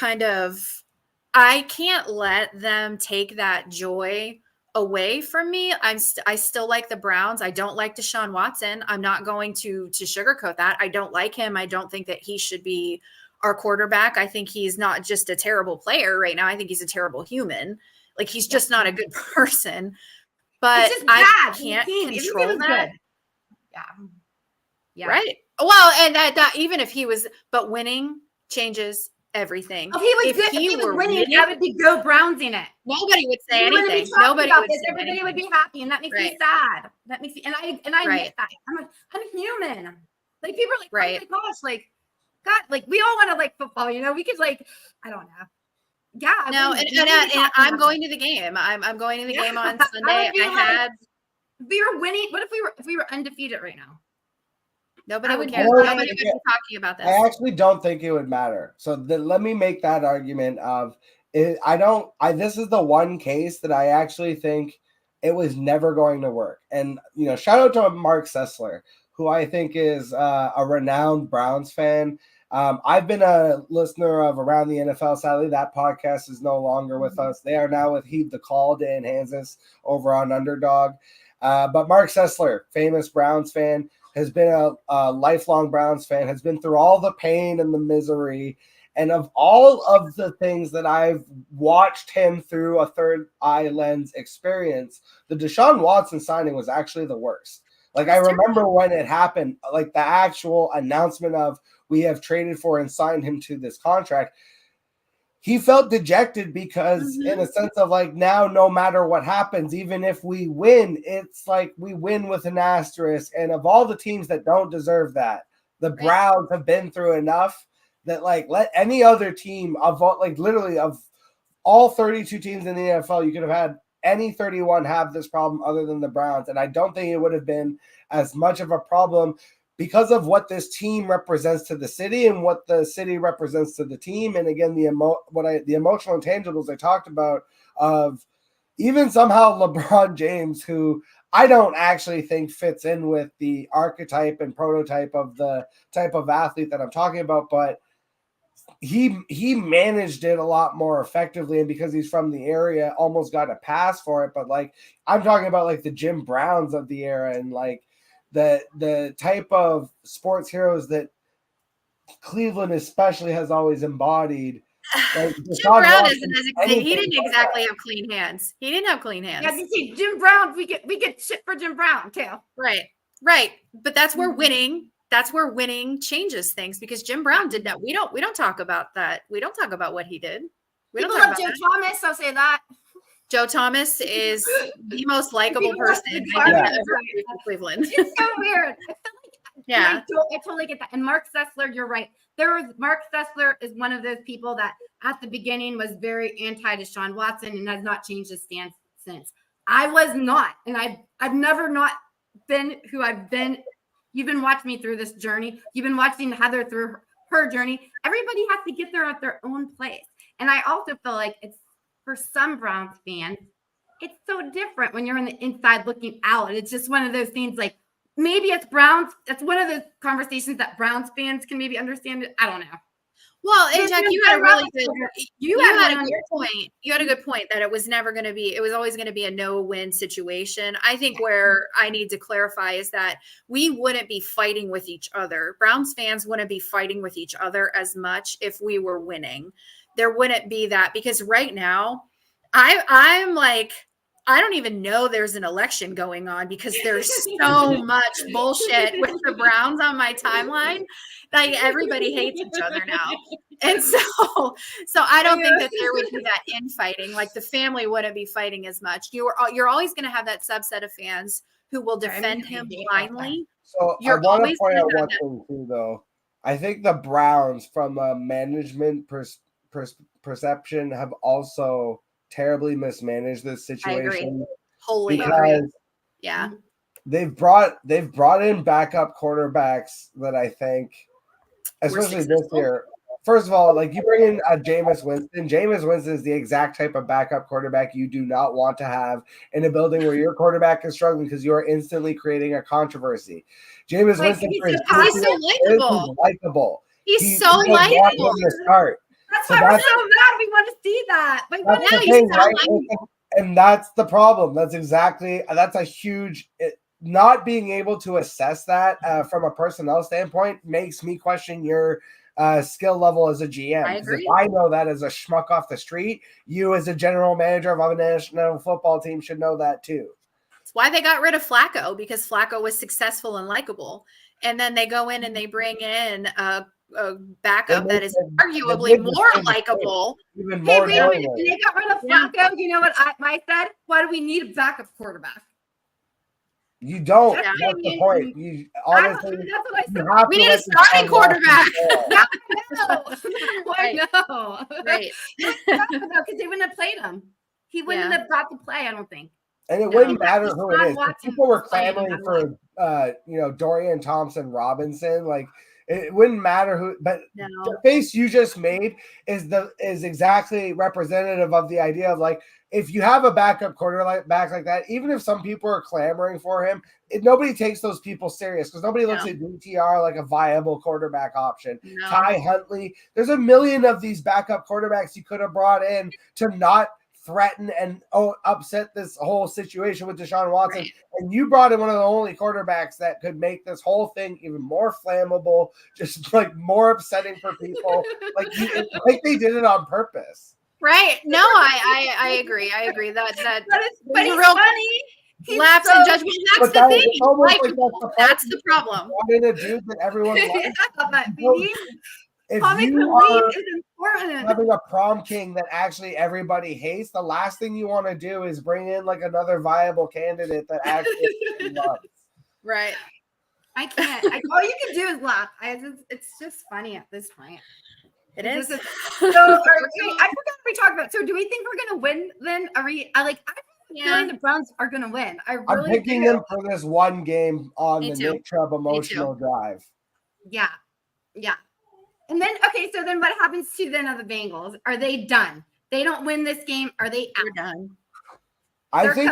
I can't let them take that joy away from me. I still like the Browns. I don't like Deshaun Watson. I'm not going to sugarcoat that. I don't like him. I don't think that he should be our quarterback. I think he's not just a terrible player right now. I think he's a terrible human. Like he's just not a good person. But I can't control that. Yeah. Right. Well, and that even if he was, but winning changes everything. If he was winning, I would be go Brownsing it. Nobody would say anything. Nobody would say Everybody anything. would be happy, and that makes me sad. That makes me, and I admit that. I'm human. Like people are like, oh my gosh, like God, like we all want to like football, We could like, I don't know. Yeah. No, and I'm going to the game. I'm going to the game on Sunday. If we were winning, what if we were undefeated right now? Nobody would care. Nobody would be talking about this. I actually don't think it would matter. So let me make that argument of it. This is the one case that I actually think it was never going to work. And, shout out to Mark Sessler, who I think is a renowned Browns fan. I've been a listener of Around the NFL. Sadly, that podcast is no longer with us. They are now with Heed the Call, Dan Hansis, over on Underdog. But Mark Sessler, famous Browns fan, has been a lifelong Browns fan, has been through all the pain and the misery. And of all of the things that I've watched him through a third eye lens experience, the Deshaun Watson signing was actually the worst. Like I remember when it happened, like the actual announcement of we have traded for and signed him to this contract. He felt dejected because in a sense of like now, no matter what happens, even if we win, it's like we win with an asterisk. And of all the teams that don't deserve that, the Browns have been through enough that like let any other team of like literally of all 32 teams in the NFL, you could have had any 31 have this problem other than the Browns. And I don't think it would have been as much of a problem because of what this team represents to the city and what the city represents to the team. And again, the emotional intangibles I talked about of even somehow LeBron James, who I don't actually think fits in with the archetype and prototype of the type of athlete that I'm talking about, but he managed it a lot more effectively, and because he's from the area, almost got a pass for it. But like I'm talking about like the Jim Browns of the era and like the type of sports heroes that Cleveland especially has always embodied. Like, Jim Brown isn't he didn't exactly have clean hands. He didn't have clean hands. Yeah, you see, Jim Brown, we get shit for Jim Brown too. Right. But that's where winning. That's where winning changes things because Jim Brown did that. We don't talk about that. We don't talk about what he did. People love Joe Thomas. I'll say that. Joe Thomas is the most likable person I've ever seen in Cleveland. It's so weird. I feel like yeah, I totally get that. And Mark Sessler, you're right. Mark Sessler is one of those people that at the beginning was very anti Deshaun Watson and has not changed his stance since. I was not, and I've never not been who I've been. You've been watching me through this journey. You've been watching Heather through her journey. Everybody has to get there at their own place. And I also feel like it's for some Browns fans, it's so different when you're on the inside looking out. It's just one of those things like maybe it's Browns. That's one of those conversations that Browns fans can maybe understand it. I don't know. Well, and Jack, you had a really good you had a good point. You had a good point that it was always going to be a no-win situation. I think where I need to clarify is that we wouldn't be fighting with each other. Browns fans wouldn't be fighting with each other as much if we were winning. There wouldn't be that because right now I'm like, I don't even know there's an election going on because there's so much bullshit with the Browns on my timeline. Like everybody hates each other now. And so I don't think that there would be that infighting. Like the family wouldn't be fighting as much. You're always going to have that subset of fans who will defend him blindly. So I want to point out one thing too, though. I think the Browns, from a management perception, have also terribly mismanaged this situation. I agree. Wholly agree. Yeah. They've brought in backup quarterbacks that I think, especially this year. First of all, like you bring in Jameis Winston. Jameis Winston is the exact type of backup quarterback you do not want to have in a building where your quarterback is struggling because you are instantly creating a controversy. Jameis Winston is so likable. He's so likable. That's why we're so mad. We want to see that. Like, that's the thing, right? And that's the problem. That's a huge not being able to assess that from a personnel standpoint makes me question your skill level as a GM. I agree. If I know that as a schmuck off the street, you as a general manager of a national football team should know that too. That's why they got rid of Flacco, because Flacco was successful and likable. And then they go in and they bring in a backup that is arguably more likable. Even more they got rid of Flacco. Yeah. You know what I said? Why do we need a backup quarterback? You don't. That's the point. You honestly, that's what I said. We need a starting quarterback. I know. Right. Because they wouldn't have played him. He wouldn't have got to play, I don't think. And it wouldn't matter who it is. People were clamoring for Dorian Thompson Robinson. Like, it wouldn't matter who, but the face you just made is exactly representative of the idea of like, if you have a backup quarterback like that, even if some people are clamoring for him, nobody takes those people serious because nobody looks at DTR like a viable quarterback option. No. Ty Huntley, there's a million of these backup quarterbacks you could have brought in to not threaten and upset this whole situation with Deshaun Watson. Right. And you brought in one of the only quarterbacks that could make this whole thing even more flammable, just like more upsetting for people. like they did it on purpose. Right. No, I agree. I agree that but he's real funny. Lapse in judgment. That's the thing. That's the problem. In a dude that everyone likes. If you are having a prom king that actually everybody hates, the last thing you want to do is bring in like another viable candidate that actually loves. Right. I can't. All you can do is laugh. It's just funny at this point. It is. So, I forgot we talked about. So, do we think we're gonna win? Then are we? I'm feeling the Browns are gonna win. I'm picking them for this one game on the Nick Chubb emotional drive. Yeah. And then so then what happens to the Bengals? Are they done? They don't win this game. Are they out? They're done. I think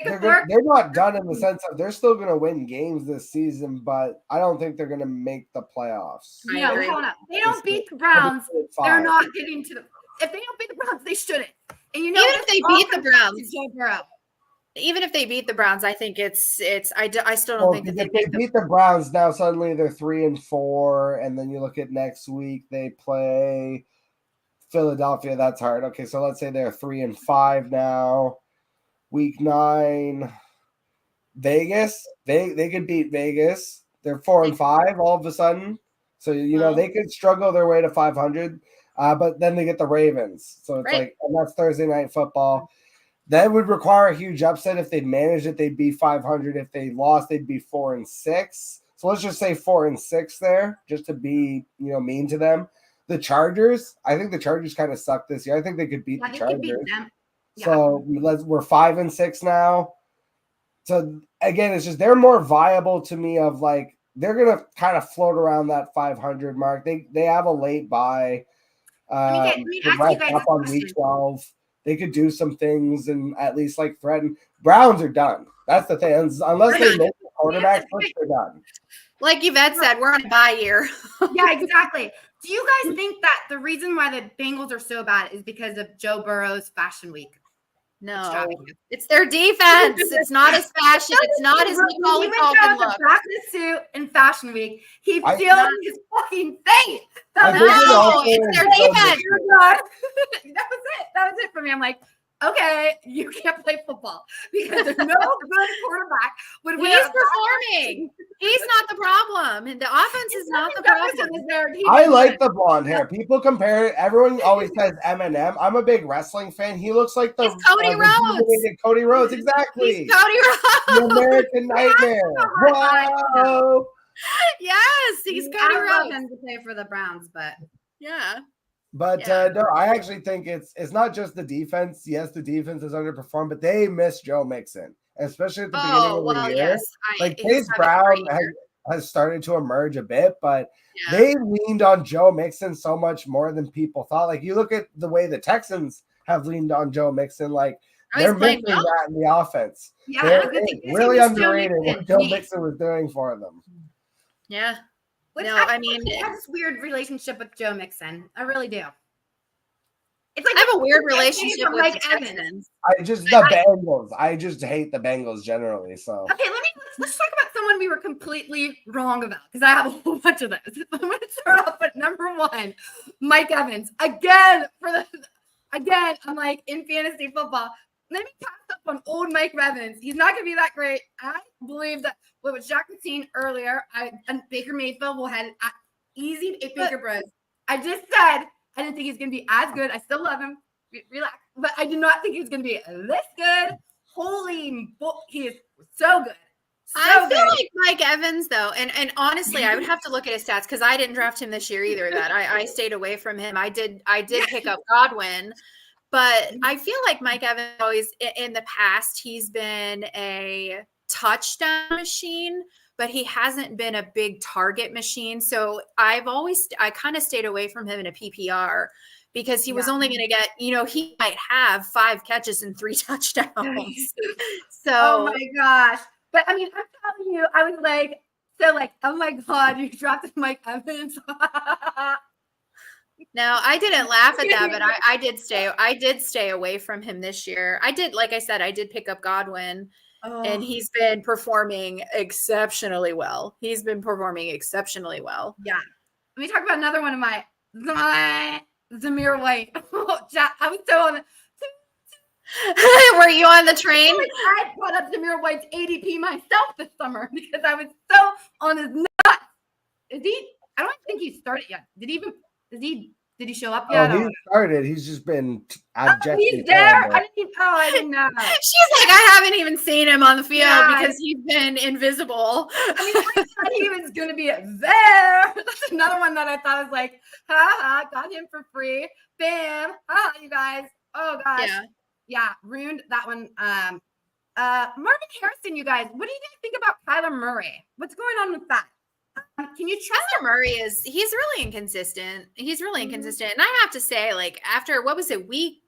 they're not done in the sense of they're still going to win games this season, but I don't think they're going to make the playoffs. No, hold up. They don't beat the Browns. They're not getting to the. If they don't beat the Browns, they shouldn't. And even if they beat the Browns, even if they beat the Browns, I think it's. I still don't think that they beat the Browns. Now suddenly they're 3-4, and then you look at next week they play Philadelphia, that's hard. Okay, so let's say they're 3-5 now. Week 9, Vegas. They could beat Vegas. They're 4-5 all of a sudden. So they could struggle their way to 500. But then they get the Ravens. So it's like, and that's Thursday Night Football. That would require a huge upset. If they managed it, they'd be 500. If they lost, they'd be 4-6. So let's just say 4-6 there, just to be mean to them. The Chargers, I think the Chargers kind of suck this year. I think they could beat the Chargers. Beat them. Yeah. So we're 5-6 now. So again, it's just they're more viable to me. Of like they're gonna kind of float around that 500 mark. They have a late bye. Let me ask you guys up on week 12. They could do some things and at least like threaten. Browns are done. That's the thing. Unless they make the quarterback switch, they're done. Like Yvette said, we're on a bye year. Yeah, exactly. Do you guys think that the reason why the Bengals are so bad is because of Joe Burrow's Fashion Week? No, it's their defense. It's not his fashion. It's not his Macaulay Culkin look. Back in the suit in Fashion Week, he feels his fucking face. No, it's their defense. That was it for me. I'm like, okay, you can't play football because there's no good quarterback. He's performing. He's not the problem. And the offense is not the problem. I like the blonde hair. People compare it. Everyone always says Eminem. I'm a big wrestling fan. He looks like the Cody Rhodes. Cody Rhodes, exactly. He's Cody Rhodes. The American Nightmare. Whoa. Yes, he's Cody Rhodes. I love him to play for the Browns, but yeah. But no, I actually think it's not just the defense. Yes, the defense has underperformed, but they miss Joe Mixon, especially at the beginning of the year. Yes. Chase Brown has started to emerge a bit, but they leaned on Joe Mixon so much more than people thought. Like you look at the way the Texans have leaned on Joe Mixon, like they're missing that in the offense. Yeah, they're really underrated what Joe Mixon was doing for them. Yeah. I mean, I have this weird relationship with Joe Mixon. I really do. It's like I have a weird relationship with Mike Evans. Bengals. I just hate the Bengals generally. So okay, let's talk about someone we were completely wrong about because I have a whole bunch of this. I'm going to start off with number 1, Mike Evans. Again, I'm like in fantasy football. Let me pass up on old Mike Evans. He's not going to be that great. I believe that what Jack was saying earlier, and Baker Mayfield will have easy Baker Bros. I just said I didn't think he's going to be as good. I still love him. Relax. But I did not think he was going to be this good. He is so good. I feel like Mike Evans, though, and honestly, I would have to look at his stats because I didn't draft him this year either. That I stayed away from him. I did pick up Godwin. But I feel like Mike Evans always in the past, he's been a touchdown machine, but he hasn't been a big target machine. So I kind of stayed away from him in a PPR because he was only going to get, he might have 5 catches and 3 touchdowns. So, oh my gosh. But I mean, I'm telling you, I was like, oh my God, you drafted Mike Evans. No, I didn't laugh at that, but I did stay away from him this year. Like I said, I did pick up Godwin, and he's been performing exceptionally well. Yeah. Let me talk about another one of my Zamir White. I was so on the Were you on the train? I brought up Zamir White's ADP myself this summer because I was so on his nuts. I don't think he started yet. Did he show up yet? He started. He's just been abjectly. He's there. I didn't know. She's like, I haven't even seen him on the field because he's been invisible. I mean, I thought he was going to be there. That's another one that I thought was like, got him for free. Bam. You guys. Oh gosh. Yeah. Ruined that one. Marvin Harrison, you guys. What do you guys think about Kyler Murray? What's going on with that? Can you trust him? Murray he's really inconsistent. And I have to say, like, after what was it, week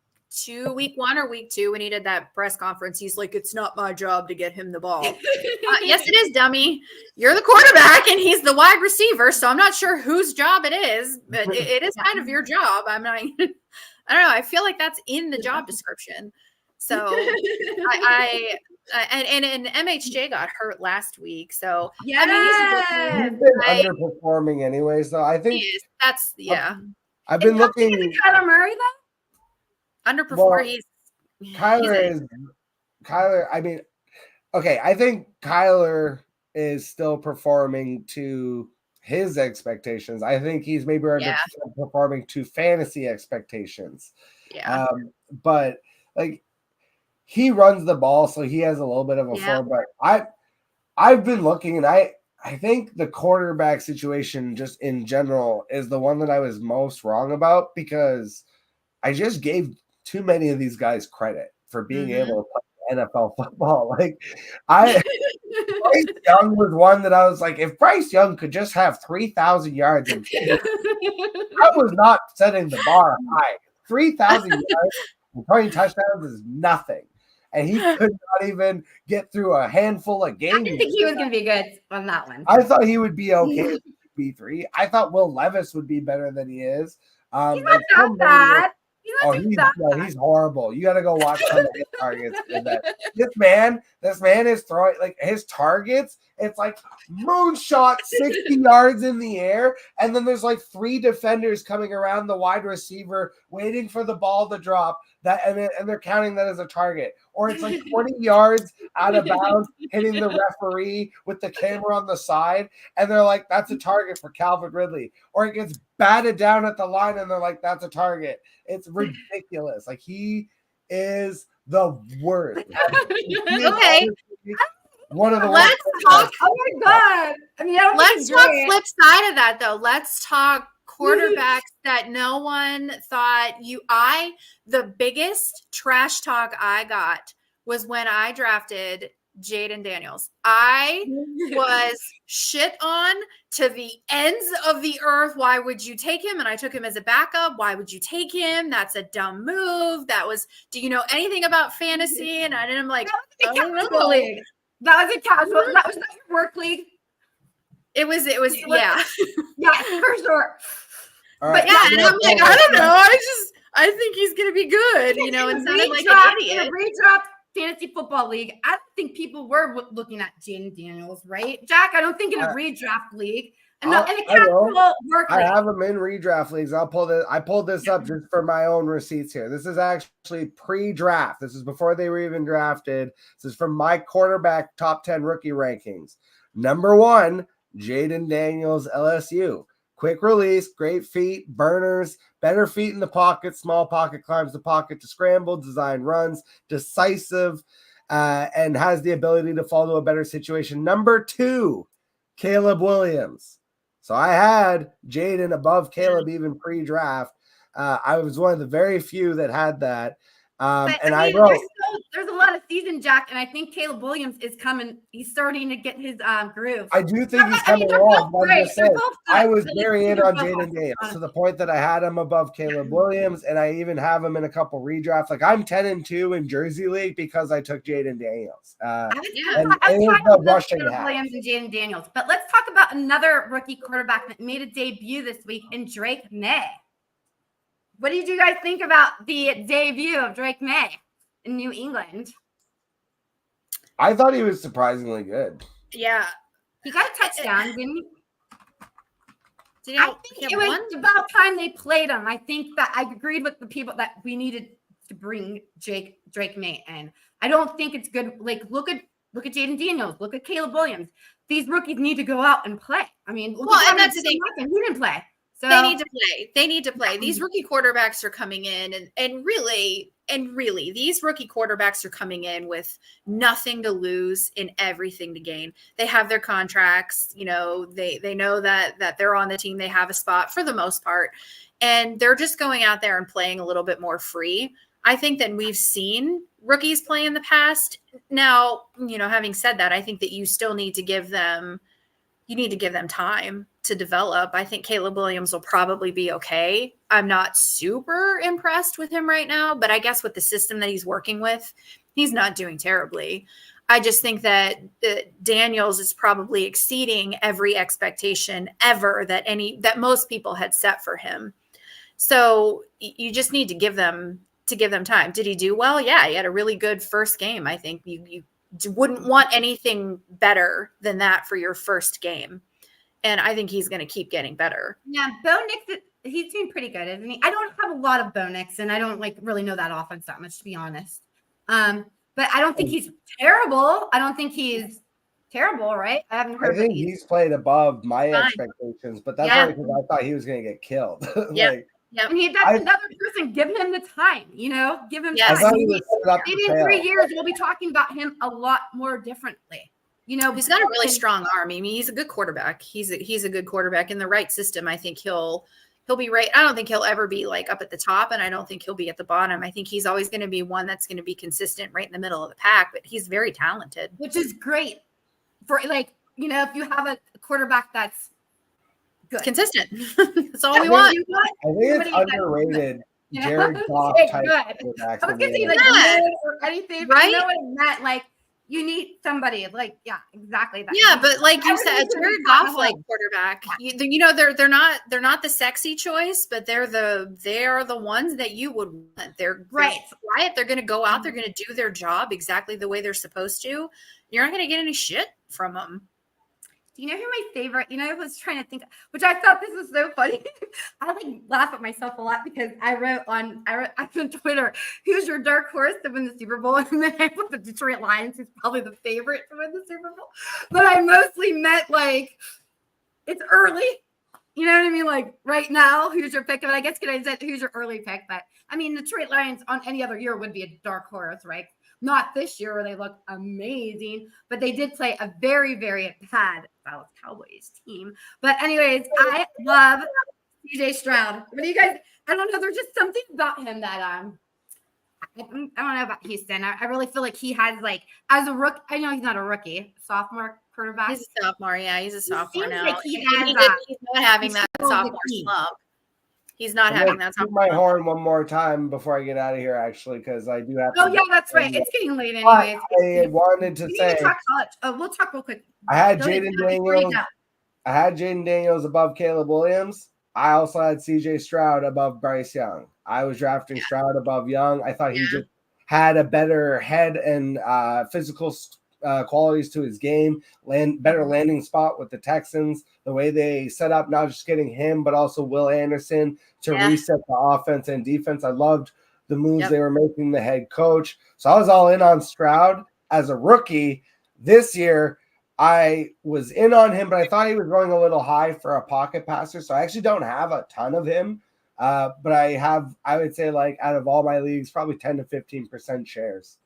1 or week 2, when he did that press conference, he's like, it's not my job to get him the ball. Yes, it is, dummy. You're the quarterback and he's the wide receiver. So I'm not sure whose job it is, but it is kind of your job. I don't know. I feel like that's in the job description. So and MHJ got hurt last week. So yeah, he's been underperforming anyway. So I think I've been looking. Kyler Murray though. Underperform. Kyler. I mean, okay. I think Kyler is still performing to his expectations. I think he's maybe underperforming to fantasy expectations. Yeah. But like he runs the ball, so he has a little bit of a floor. But I've been looking, and I think the quarterback situation just in general is the one that I was most wrong about, because I just gave too many of these guys credit for being able to play NFL football. Like Bryce Young was one that I was like, if Bryce Young could just have 3,000 yards, I was not setting the bar high. 3,000 yards and 20 touchdowns is nothing. And he could not even get through a handful of games. I didn't think he was going to be good on that one. I thought he would be okay with B3. I thought Will Levis would be better than he is. He's not that bad. He's horrible. You got to go watch some of his targets. This man is throwing like his targets. It's like moonshot 60 yards in the air, and then there's like 3 defenders coming around the wide receiver waiting for the ball to drop. And they're counting that as a target, or it's like 20 yards out of bounds, hitting the referee with the camera on the side, and they're like, "That's a target for Calvin Ridley," or it gets batted down at the line, and they're like, "That's a target." It's ridiculous. Like he is the worst. Okay. One of the Let's talk. Oh my god! I mean, let's talk flip side of that though. Let's talk quarterbacks that no one thought the biggest trash talk I got was when I drafted Jaden Daniels. I was shit on to the ends of the earth. Why would you take him? And I took him as a backup. Why would you take him? That's a dumb move. Do you know anything about fantasy? And I'm like, that was a casual league. That was not your work league. It was yeah. Yeah, for sure. Right. But yeah, and I'm like, I don't know. I think he's gonna be good, and sounded like an idiot. In a redraft fantasy football league, I don't think people were looking at Jaden Daniels, right? Jack, I don't think in a redraft league. In a casual work league. I have them in redraft leagues. I pulled this up just for my own receipts here. This is actually pre-draft. This is before they were even drafted. This is from my quarterback top 10 rookie rankings. Number 1, Jaden Daniels, LSU. Quick release, great feet, burners, better feet in the pocket, small pocket, climbs the pocket to scramble, design runs, decisive, and has the ability to fall to a better situation. Number 2, Caleb Williams. So I had Jaden above Caleb even pre-draft. I was one of the very few that had that. There's a lot of season, Jack, and I think Caleb Williams is coming. He's starting to get his groove. I do think he's coming along. I was very in on Jaden Daniels to the point that I had him above Caleb Williams, and I even have him in a couple redrafts. Like I'm 10-2 in Jersey League because I took Jaden Daniels. Williams and Jaden Daniels. But let's talk about another rookie quarterback that made a debut this week in Drake May. What did you guys think about the debut of Drake May in New England? I thought he was surprisingly good. Yeah. He got a touchdown, didn't he? I think it was about time they played him. I think that I agreed with the people that we needed to bring Drake May in. I don't think it's good. Like, look at Jaden Daniels. Look at Caleb Williams. These rookies need to go out and play. I mean, and that's the thing. He didn't play. So they need to play. These rookie quarterbacks are coming in and really, these rookie quarterbacks are coming in with nothing to lose and everything to gain. They have their contracts, they know that they're on the team. They have a spot for the most part, and they're just going out there and playing a little bit more free, I think, than we've seen rookies play in the past. Now, having said that, I think that you still need to give them time to develop. I think Caleb Williams will probably be okay. I'm not super impressed with him right now, but I guess with the system that he's working with, he's not doing terribly. I just think that Daniels is probably exceeding every expectation ever that most people had set for him. So you just need to give them time. Did he do well? Yeah, he had a really good first game. I think you wouldn't want anything better than that for your first game. And I think he's going to keep getting better. Yeah, Bo Nix he's doing pretty good, isn't he? I don't have a lot of Bo Nix, and I don't really know that offense that much, to be honest. But I don't think he's terrible. I don't think he's terrible, right? I haven't heard. I think he's played above my Fine. expectations, but that's only because I thought he was going to get killed. Yeah, and that's another person. Give him the time, give him Yes. time. Maybe in 3 years, we'll be talking about him a lot more differently. He's got a really strong arm. I mean, he's a good quarterback. He's a good quarterback in the right system. I think he'll be right. I don't think he'll ever be up at the top, and I don't think he'll be at the bottom. I think he's always going to be one that's going to be consistent right in the middle of the pack, but he's very talented. Which is great for if you have a quarterback that's good. Consistent. That's all we want. I think it's underrated. Jared Goff type quarterbacks. I was going to say good or anything, but right? I know what it meant. You need somebody exactly that. Yeah, but like you said, Jared Goff quarterback. They're not the sexy choice, but they are the ones that you would want. They're quiet. They're going to go out. They're going to do their job exactly the way they're supposed to. You're not going to get any shit from them. Do you know who my favorite? I was trying to think, which I thought this was so funny. I laugh at myself a lot because I wrote on Twitter, who's your dark horse to win the Super Bowl? And then I put the Detroit Lions, who's probably the favorite to win the Super Bowl. But I mostly meant it's early. You know what I mean? Right now, who's your pick? But I guess I said who's your early pick? But I mean, Detroit Lions on any other year would be a dark horse, right? Not this year where they look amazing, but they did play a very, very bad Dallas Cowboys team. But anyways, I love CJ Stroud. What do you guys? I don't know. There's just something about him that I don't know about Houston. I really feel like he has as a rookie. I know he's not a rookie, sophomore quarterback. He's a sophomore. Yeah, he's a sophomore now. He's not having that sophomore slump. He's not having that. Toot my horn one more time before I get out of here, actually, because I do have. Oh yeah, that's right. It's getting late anyway. I wanted to say. Talk college. We'll talk real quick. I had Jaden Daniels above Caleb Williams. I also had CJ Stroud above Bryce Young. I was drafting Stroud above Young. I thought he just had a better head and physical qualities to his game, better landing spot with the Texans, the way they set up, not just getting him, but also Will Anderson to reset the offense and defense. I loved the moves they were making, the head coach. So I was all in on Stroud as a rookie. This year, I was in on him, but I thought he was going a little high for a pocket passer. So I actually don't have a ton of him. But I would say out of all my leagues, probably 10 to 15% shares.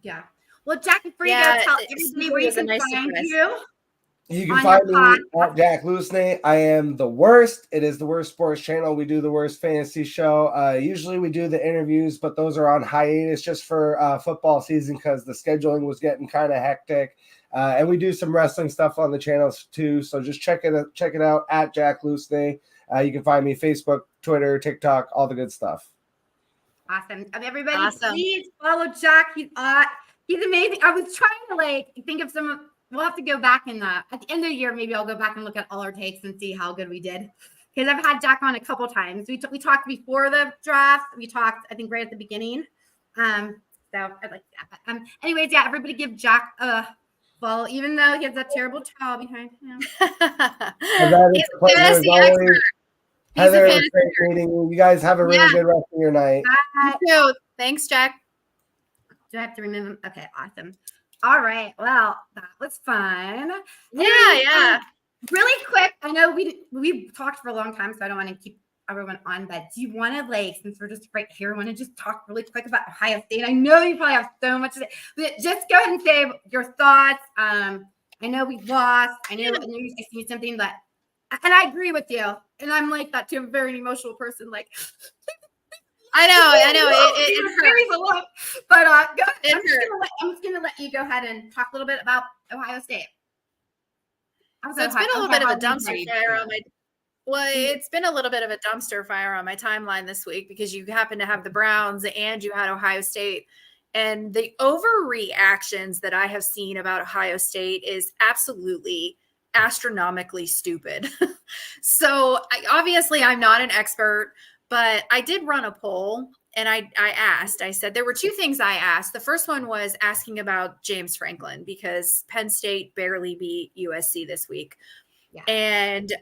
Yeah. Well, Jack, before you go, tell everybody where you can find you. You can find me at Jack Lusney. I am the worst. It is the Worst Sports Channel. We do the Worst Fantasy Show. Usually we do the interviews, but those are on hiatus just for football season because the scheduling was getting kind of hectic. And we do some wrestling stuff on the channels too. So just check it out at Jack Lusney. You can find me Facebook, Twitter, TikTok, all the good stuff. Awesome. Everybody, please follow Jack. He's amazing. I was trying to think of some. We'll have to go back at the end of the year. Maybe I'll go back and look at all our takes and see how good we did. Because I've had Jack on a couple times. We talked before the draft. We talked, I think, right at the beginning. So I'd like that. But anyways, everybody give Jack a follow, even though he has that terrible towel behind him. He's a fantasy expert. Heather, it was great meeting you. You guys have a really good rest of your night. You too. Thanks, Jack. Do I have to remember? Okay, awesome. All right. Well, that was fun. Yeah. Really quick. I know we've talked for a long time, so I don't want to keep everyone on, but do you want to since we're just right here, want to just talk really quick about Ohio State? I know you probably have so much to say, but just go ahead and say your thoughts. I know we lost. I know you see something that, and I agree with you. And I'm like that too. I'm a very emotional person. I know. It carries a lot. But go ahead. I'm just gonna let you go ahead and talk a little bit about Ohio State. It's been a little bit of a dumpster fire on my. Well, it's been a little bit of a dumpster fire on my timeline this week because you happen to have the Browns and you had Ohio State. And the overreactions that I have seen about Ohio State is absolutely astronomically stupid. So obviously I'm not an expert, but I did run a poll and I said there were two things I asked. The first one was asking about James Franklin because Penn State barely beat USC this week. Yeah. And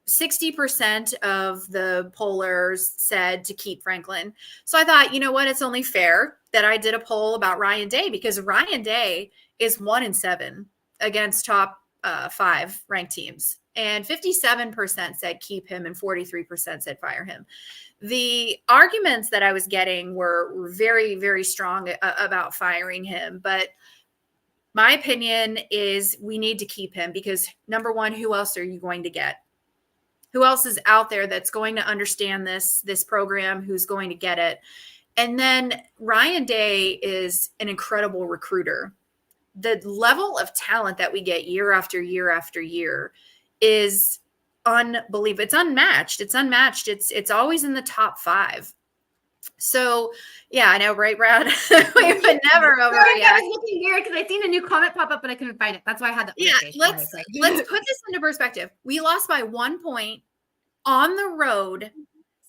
60% of the pollers said to keep Franklin. So I thought, you know what? It's only fair that I did a poll about Ryan Day, because Ryan Day is 1-7 against top 5 ranked teams. And 57% said keep him and 43% said fire him. The arguments that I was getting were very, very strong about firing him. But my opinion is we need to keep him because, number one, who else are you going to get? Who else is out there that's going to understand this program, who's going to get it? And then Ryan Day is an incredible recruiter. The level of talent that we get year after year after year is unbelievable. It's unmatched. It's always in the top 5. So yeah, I know, right, Brad? We would never overreact. I was looking weird because I seen a new comment pop up, but I couldn't find it. That's why I had that. Yeah, let's put this into perspective. We lost by 1 point on the road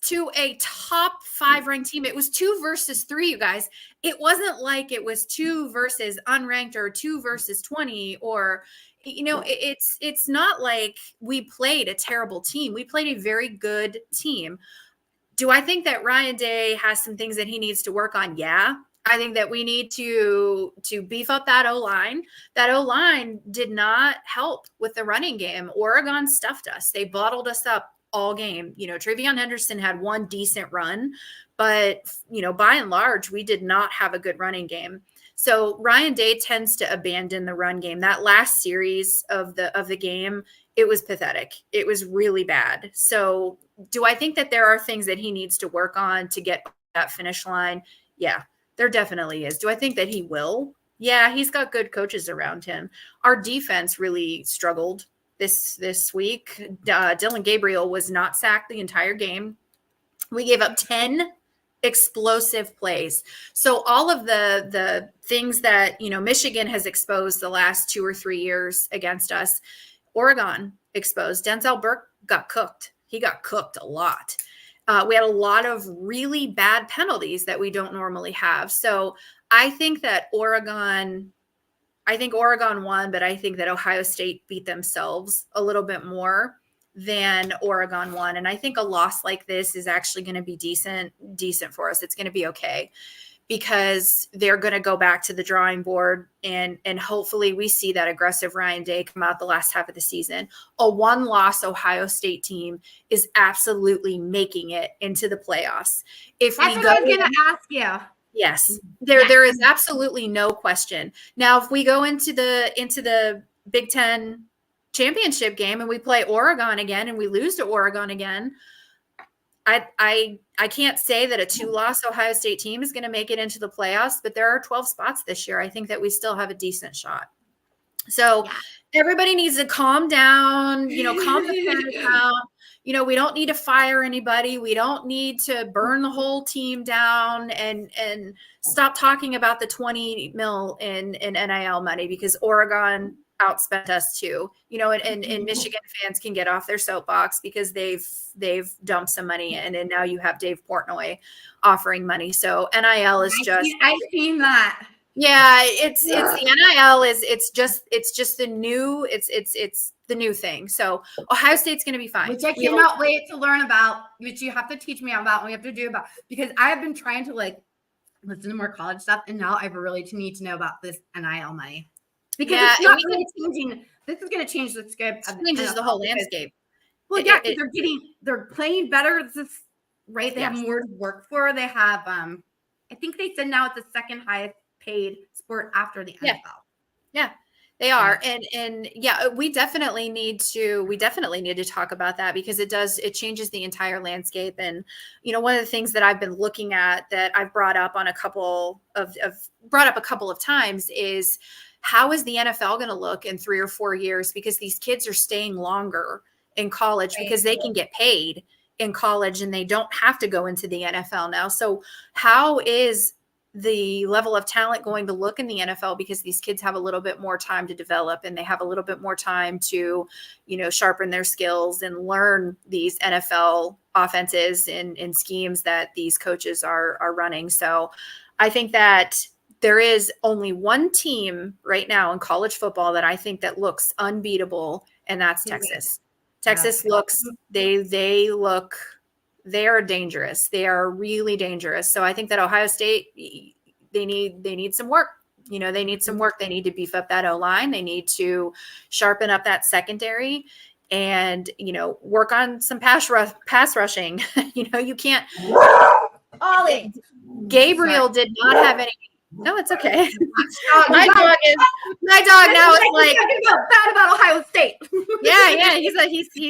to a top 5 ranked team. It was 2 versus 3, you guys. It wasn't like it was 2 versus unranked or 2 versus 20, or, you know, it's not like we played a terrible team. We played a very good team. Do I think that Ryan Day has some things that he needs to work on? Yeah. I think that we need to beef up that O-line. That O-line did not help with the running game. Oregon stuffed us. They bottled us up all game. You know, Travion Henderson had 1 decent run, but, you know, by and large, we did not have a good running game. So Ryan Day tends to abandon the run game. That last series of the game, it was pathetic. It was really bad. So do I think that there are things that he needs to work on to get that finish line? Yeah, there definitely is. Do I think that he will? Yeah, he's got good coaches around him. Our defense really struggled this week. Dylan Gabriel was not sacked the entire game. We gave up 10 explosive plays. So all of the things that, you know, Michigan has exposed the last 2 or 3 years against us, Oregon exposed. Denzel Burke got cooked. He got cooked a lot. We had a lot of really bad penalties that we don't normally have. So I think that Oregon won, but I think that Ohio State beat themselves a little bit more than Oregon won. And I think a loss like this is actually going to be decent for us. It's going to be okay, because they're going to go back to the drawing board, and hopefully we see that aggressive Ryan Day come out the last half of the season. A 1-loss Ohio State team is absolutely making it into the playoffs. That's what I was going to ask you. Yes, there is absolutely no question. Now, if we go into the Big Ten championship game and we play Oregon again and we lose to Oregon again, I can't say that a 2-loss Ohio State team is going to make it into the playoffs, but there are 12 spots this year. I think that we still have a decent shot. So everybody needs to calm down, you know, calm the panic down. You know, we don't need to fire anybody. We don't need to burn the whole team down and stop talking about the 20 mil in NIL money, because Oregon outspent us too, you know, and Michigan fans can get off their soapbox because they've dumped some money in, and now you have Dave Portnoy offering money. So NIL is I've seen that. Yeah, it's the NIL it's just the new it's the new thing. So Ohio State's going to be fine. Which I cannot wait to learn about, which you have to teach me about, and we have to do about, because I have been trying to like listen to more college stuff, and now I really need to know about this NIL money. Because it's not really changing. This is going to change the script. It changes the whole landscape. Well, yeah, they're playing better. Right? They have more to work for. They have, I think they said now it's the second highest paid sport after the NFL. Yeah, they are. And yeah, we definitely need to talk about that, because it changes the entire landscape. And, you know, one of the things that I've been looking at that I've brought up a couple of times is, how is the NFL going to look in 3 or 4 years? Because these kids are staying longer in college because they can get paid in college and they don't have to go into the NFL now. So how is the level of talent going to look in the NFL? Because these kids have a little bit more time to develop, and they have a little bit more time to, you know, sharpen their skills and learn these NFL offenses and schemes that these coaches are running. So I think that there is only one team right now in college football that I think that looks unbeatable, and that's Texas. Texas looks, they are dangerous. They are really dangerous. So I think that Ohio State, they need some work. They need some work. They need to beef up that O-line. They need to sharpen up that secondary and, work on some pass rushing. You can't. Ollie. Gabriel did not have any. No, it's okay. My dog now is like talking bad about Ohio State. Yeah. He's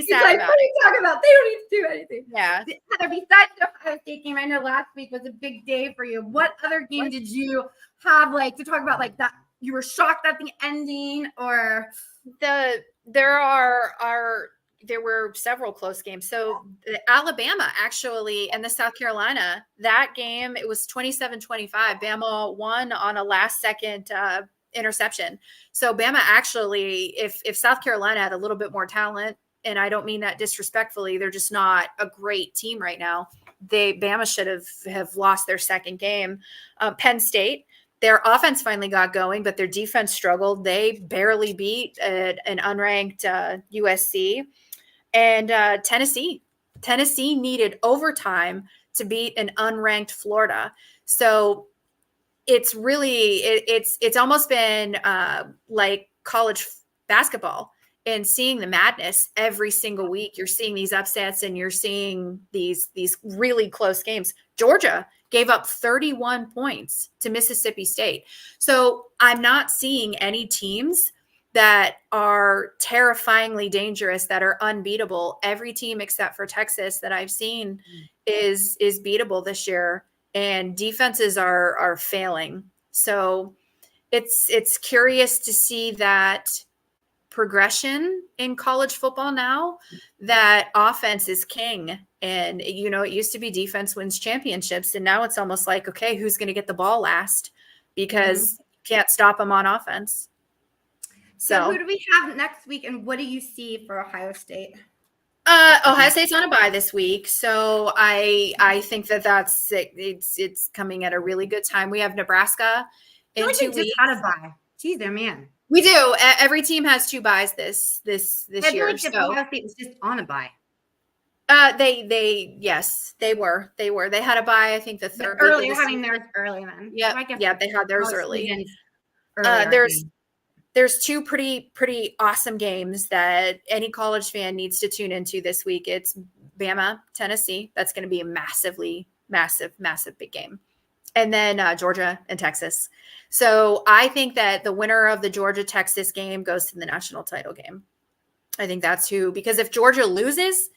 sad like, about what are you talking about? They don't need to do anything. Yeah. Heather, besides the Ohio State game, I know last week was a big day for you. What other game did you have to talk about that you were shocked at the ending, or there were several close games. So Alabama actually and the South Carolina, that game, it was 27-25. Bama won on a last second interception. So Bama actually, if South Carolina had a little bit more talent, and I don't mean that disrespectfully, they're just not a great team right now. Bama should have lost their second game. Penn State, their offense finally got going, but their defense struggled. They barely beat an unranked USC. And Tennessee needed overtime to beat an unranked Florida. So it's really, it's almost been like college basketball, and seeing the madness every single week. You're seeing these upsets and you're seeing these really close games. Georgia gave up 31 points to Mississippi State. So I'm not seeing any teams that are terrifyingly dangerous, that are unbeatable. Every team except for Texas that I've seen is beatable this year, and defenses are failing. So it's curious to see that progression in college football now, that offense is king. And, it used to be defense wins championships. And now it's almost like, okay, who's going to get the ball last? Because you can't stop them on offense. So who do we have next week, and what do you see for Ohio State? Ohio State's on a bye this week, so I think that's it's coming at a really good time. We have Nebraska in 2 weeks. Just had a bye. Jeez, they're man. We do. Every team has 2 byes this year. So Ohio State was just on a bye. Yes, they were. They had a bye. I think the third. Early, having theirs early then. Yeah, they had theirs early. There's There's 2 pretty awesome games that any college fan needs to tune into this week. It's Bama, Tennessee. That's going to be a massive big game. And then Georgia and Texas. So I think that the winner of the Georgia-Texas game goes to the national title game. I think that's who, because if Georgia loses,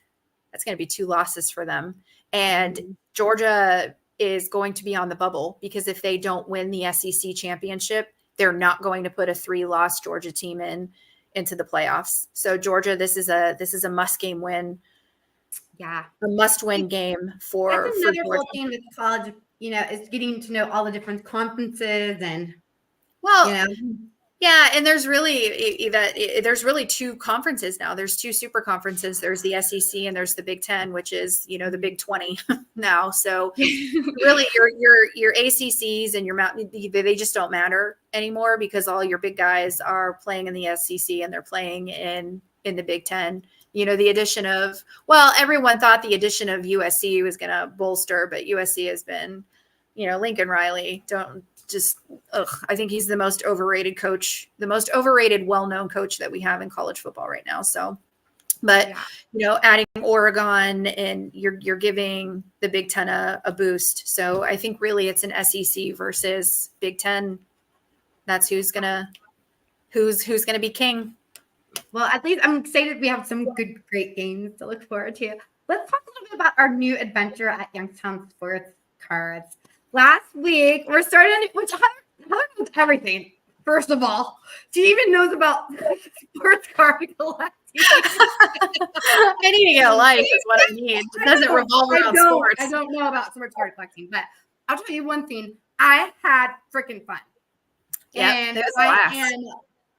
that's going to be 2 losses for them. And Georgia is going to be on the bubble, because if they don't win the SEC championship, they're not going to put a 3-loss Georgia team into the playoffs. So Georgia, this is a must-game win. Yeah, a must-win game for another Georgia. whole thing with college. Is getting to know all the different conferences and Yeah, and there's really 2 conferences now. There's 2 super conferences. There's the SEC and there's the Big Ten, which is the Big 20 now. So really, your ACCs and your Mountain, they just don't matter anymore, because all your big guys are playing in the SEC and they're playing in the Big Ten. The addition of, everyone thought the addition of USC was going to bolster, but USC has been, Lincoln Riley. I think he's the most overrated coach, the most overrated, well-known coach that we have in college football right now. So, but, adding Oregon, and you're giving the Big Ten a boost. So I think really it's an SEC versus Big Ten. That's who's going to be king. Well, at least I'm excited we have some great games to look forward to. Let's talk a little bit about our new adventure at Youngstown Sports Cards. Last week, we're starting, which Heather knows everything, first of all. She even knows about sports card collecting. I need to get a life is what I need. It doesn't revolve around sports. I don't know about sports card collecting, but I'll tell you one thing. I had freaking fun. Yeah, and I am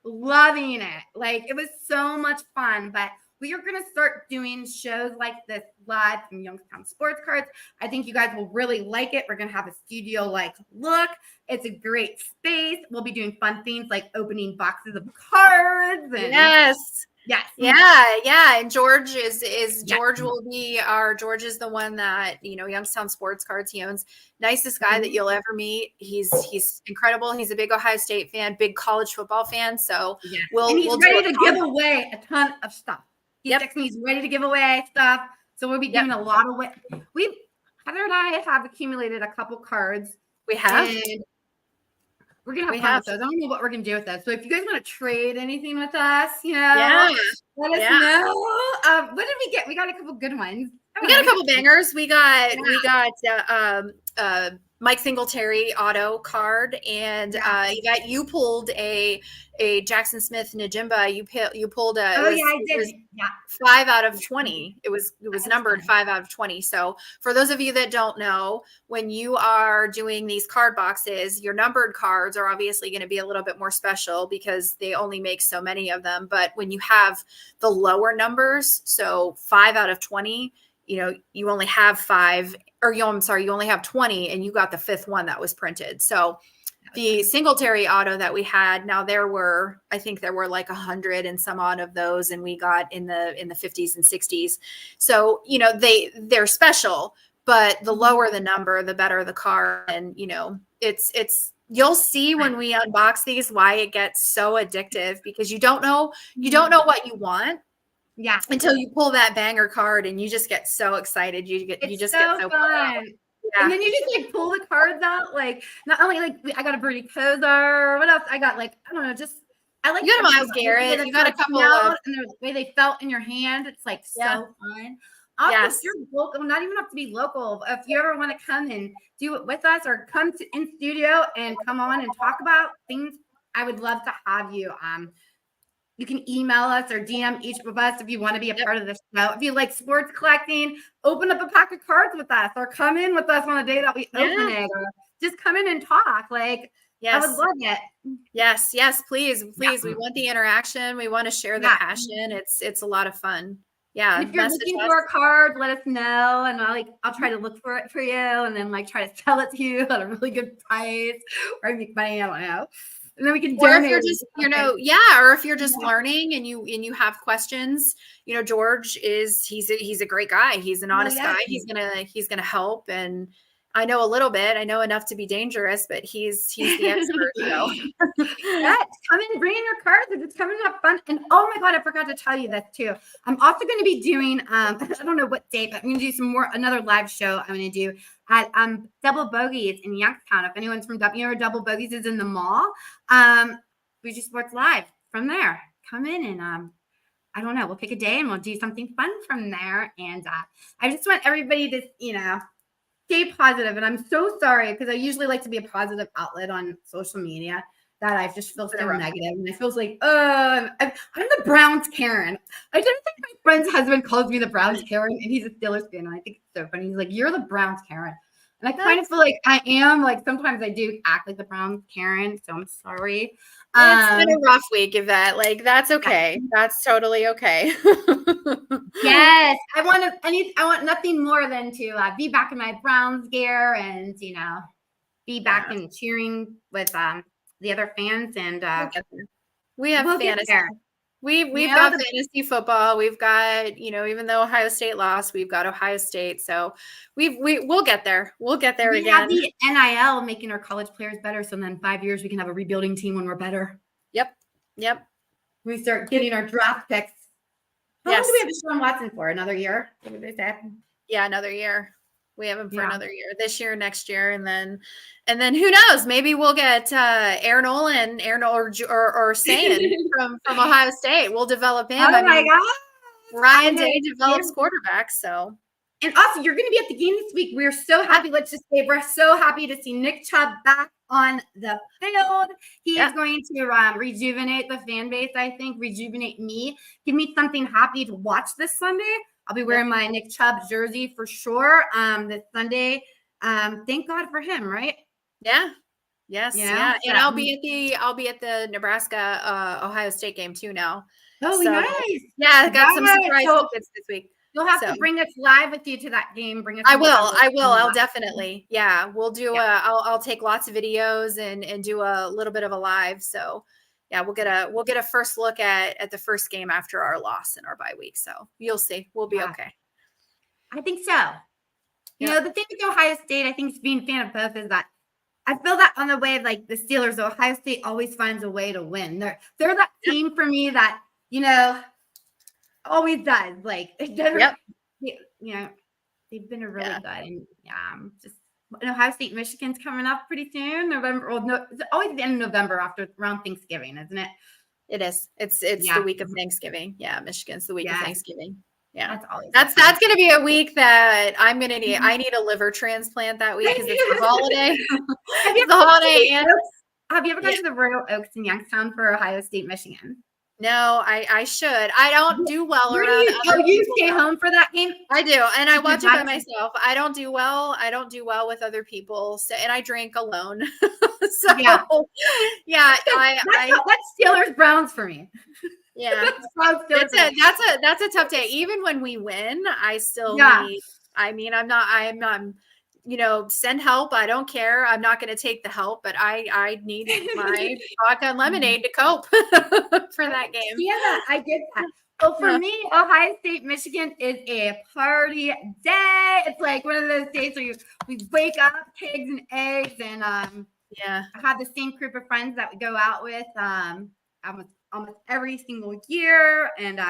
loving it. It was so much fun, but we are going to start doing shows like this live from Youngstown Sports Cards. I think you guys will really like it. We're going to have a studio-like look. It's a great space. We'll be doing fun things like opening boxes of cards. And yes. Yes. Yeah. And George George is the one that, Youngstown Sports Cards, he owns. Nicest guy that you'll ever meet. He's incredible. He's a big Ohio State fan, big college football fan. So and he's ready to give away a ton of stuff. He's ready to give away stuff. So we'll be doing a lot of Heather and I have accumulated a couple cards. We have. We're going to have fun with those. I don't know what we're going to do with those. So if you guys want to trade anything with us, let us know. What did we get? We got a couple good ones. We got a couple bangers. We got Mike Singletary auto card, and you pulled a Jackson Smith Najimba. You pulled a I did. 5 out of 20. It was numbered 5 out of 20. So for those of you that don't know, when you are doing these card boxes, your numbered cards are obviously going to be a little bit more special because they only make so many of them. But when you have the lower numbers, so 5 out of 20, you only have 5, or you only have 20, and you got the 5th one that was printed. So the Singletary auto that we had, now I think there were like 100 and some odd of those, and we got in the 50s and 60s. So, they're special, but the lower the number, the better the card. And, you'll see when we unbox these why it gets so addictive, because you don't know what you want. Yeah. Until you pull that banger card and you just get so excited. You just get so fun. Yeah. And then you just pull the cards out. Not only I got a Bernie Kosar. What else? I got I don't know, you got a Miles Garrett. You got a couple of, and the way they felt in your hand. It's so fun. Also, if you're local, not even have to be local. If you ever want to come and do it with us, or come in studio and come on and talk about things, I would love to have you. You can email us or DM each of us if you want to be a part of the show. If you like sports collecting, open up a pack of cards with us, or come in with us on a day that we open it, or just come in and talk. I would love it. Yes, please. Yeah. We want the interaction. We want to share the passion. It's a lot of fun. Yeah. If you're looking for a card, let us know, and I'll try to look for it for you, and then try to sell it to you at a really good price, or make money. I don't know. And then we can donate. Or if you're just, or if you're just learning and you have questions, George he's a great guy. He's an honest guy. He's gonna help. And I know a little bit. I know enough to be dangerous, but he's the expert. So come in, bring in your cards, and just come in and have fun. And oh my God, I forgot to tell you this too. I'm also going to be doing I don't know what date, but I'm going to do another live show. I'm going to do at Double Buckeyes in Youngstown. If anyone's from Double Buckeyes is in the mall. BG Sports Live from there. Come in and I don't know. We'll pick a day and we'll do something fun from there. And I just want everybody to stay positive. And I'm so sorry, because I usually like to be a positive outlet on social media, that I just feel so negative. And it feels like, I'm the Browns Karen. I don't think my friend's husband calls me the Browns Karen, and he's a Steelers fan. And I think it's so funny. He's like, you're the Browns Karen. And I kind of feel like I am. Sometimes I do act like the Browns Karen. So I'm sorry. It's been a rough week, Yvette. That's okay. That's totally okay. Yes. I want nothing more than to be back in my Browns gear and, be back and cheering with the other fans. And we have fantasy. We've got fantasy football. We've got, even though Ohio State lost, we've got Ohio State. So we'll get there. We'll get there again. We have the NIL making our college players better. So then 5 years we can have a rebuilding team when we're better. Yep. We start getting our draft picks. How long do we have Deshaun Watson for? Another year? What did they say? Yeah, another year. We have him for another year, this year, next year, and then who knows? Maybe we'll get Aaron Olin or Sayin from Ohio State. We'll develop him. Oh my God! Ryan Day develops quarterbacks. So, and also you're going to be at the game this week. We're so happy. Let's just say we're so happy to see Nick Chubb back on the field. He is going to rejuvenate the fan base. I think rejuvenate me. Give me something happy to watch this Sunday. I'll be wearing my Nick Chubb jersey for sure this Sunday. Thank God for him, right? Yeah. Yes, You know? yeah, and So- I'll be at the Nebraska Ohio State game too now. Oh, So, nice. Yeah, I got some Yes, surprise so- tickets this week. You'll have So- to bring us live with you to that game. Bring us. I some will. photos I will. from I'll that. definitely. Yeah, we'll do I'll take lots of videos and do a little bit of a live. So yeah, we'll get a first look at the first game after our loss in our bye week. So you'll see. We'll be Yeah. okay. I think so. You know, the thing with Ohio State, I think, being a fan of both is that I feel that on the way of like the Steelers, Ohio State always finds a way to win. They're that team for me that, you know, always does. Like, it never, you know, they've been a really good. And just Ohio State, Michigan's coming up pretty soon. November. Well, no, it's always the end of November around Thanksgiving, isn't it? It is. It's the week of Thanksgiving. Yeah, Michigan's the week of Thanksgiving. Yeah, that's going to be a week that I'm going to need. I need a liver transplant that week because it's the holiday. It's the holiday. And have you ever gone to the Royal Oaks in Youngstown for Ohio State, Michigan? No, I should. I don't do well around. You stay home for that game? I do, and I watch it by myself. I don't do well. I don't do well with other people. So, and I drink alone. So that's Steelers Browns for me. Yeah, that's a tough day. Even when we win, I still need. I mean, I'm not. You know, send help. I don't care. I'm not going to take the help, but I need my vodka and lemonade to cope for that game. Yeah, I get that. Well, for me, Ohio State, Michigan is a party day. It's like one of those days where we wake up, pigs and eggs, and I have the same group of friends that we go out with almost every single year, and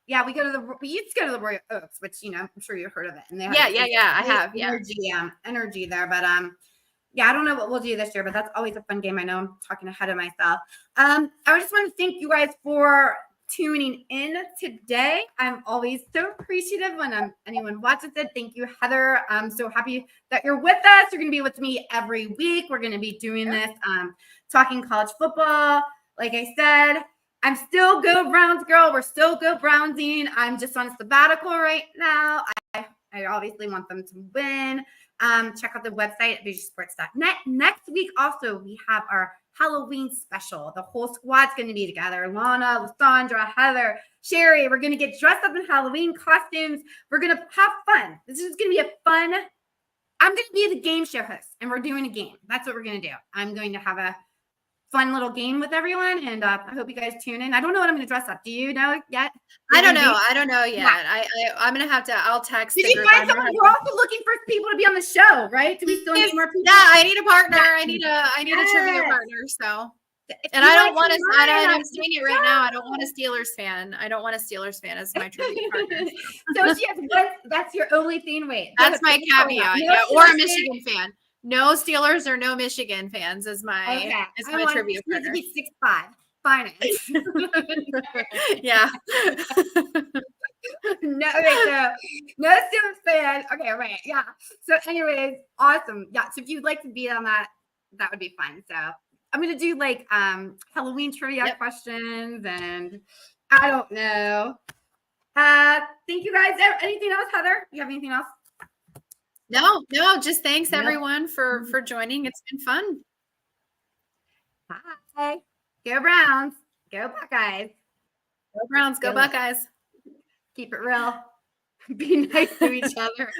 we used to go to the Royal Oaks, which, you know, I'm sure you've heard of it. And they have I have. Energy there. But I don't know what we'll do this year, but that's always a fun game. I know I'm talking ahead of myself. I just want to thank you guys for tuning in today. I'm always so appreciative when anyone watches it. Thank you, Heather. I'm so happy that you're with us. You're going to be with me every week. We're going to be doing this, talking college football. Like I said, I'm still Go Browns girl. We're still Go Brownsing. I'm just on sabbatical right now. I obviously want them to win. Check out the website at Bougie-Sports.net. Next week, also, we have our Halloween special. The whole squad's going to be together. Lana, Lysandra, Heather, Sherry. We're going to get dressed up in Halloween costumes. We're going to have fun. This is going to be a fun. I'm going to be the game show host, and we're doing a game. That's what we're going to do. I'm going to have a fun little game with everyone, and I hope you guys tune in. I don't know what I'm going to dress up. Do you know yet? I don't know yet. Yeah. I'm going to have to. I'll text. Did you find someone? We're also looking for people to be on the show, right? Do we still need more people? Yeah, I need a partner. I need a trivia partner. So, and I don't want to. I'm saying it right now. I don't want a Steelers fan. I don't want a Steelers fan as my trivia partner. So she has one. That's your only thing. Wait, that's my caveat. Yeah, or a Michigan fan. No Steelers or no Michigan fans is my trivia partner. Needs to be 6'5". Finance. Yeah. No Steelers fan. Okay, right. Yeah. So, anyways, awesome. Yeah. So if you'd like to be on that would be fun. So I'm gonna do like Halloween trivia questions, and I don't know. Thank you guys. Anything else, Heather? You have anything else? No, just thanks everyone for joining. It's been fun. Bye. Go Browns. Go Buckeyes. Go Browns. Go Buckeyes. Keep it real. Be nice to each other.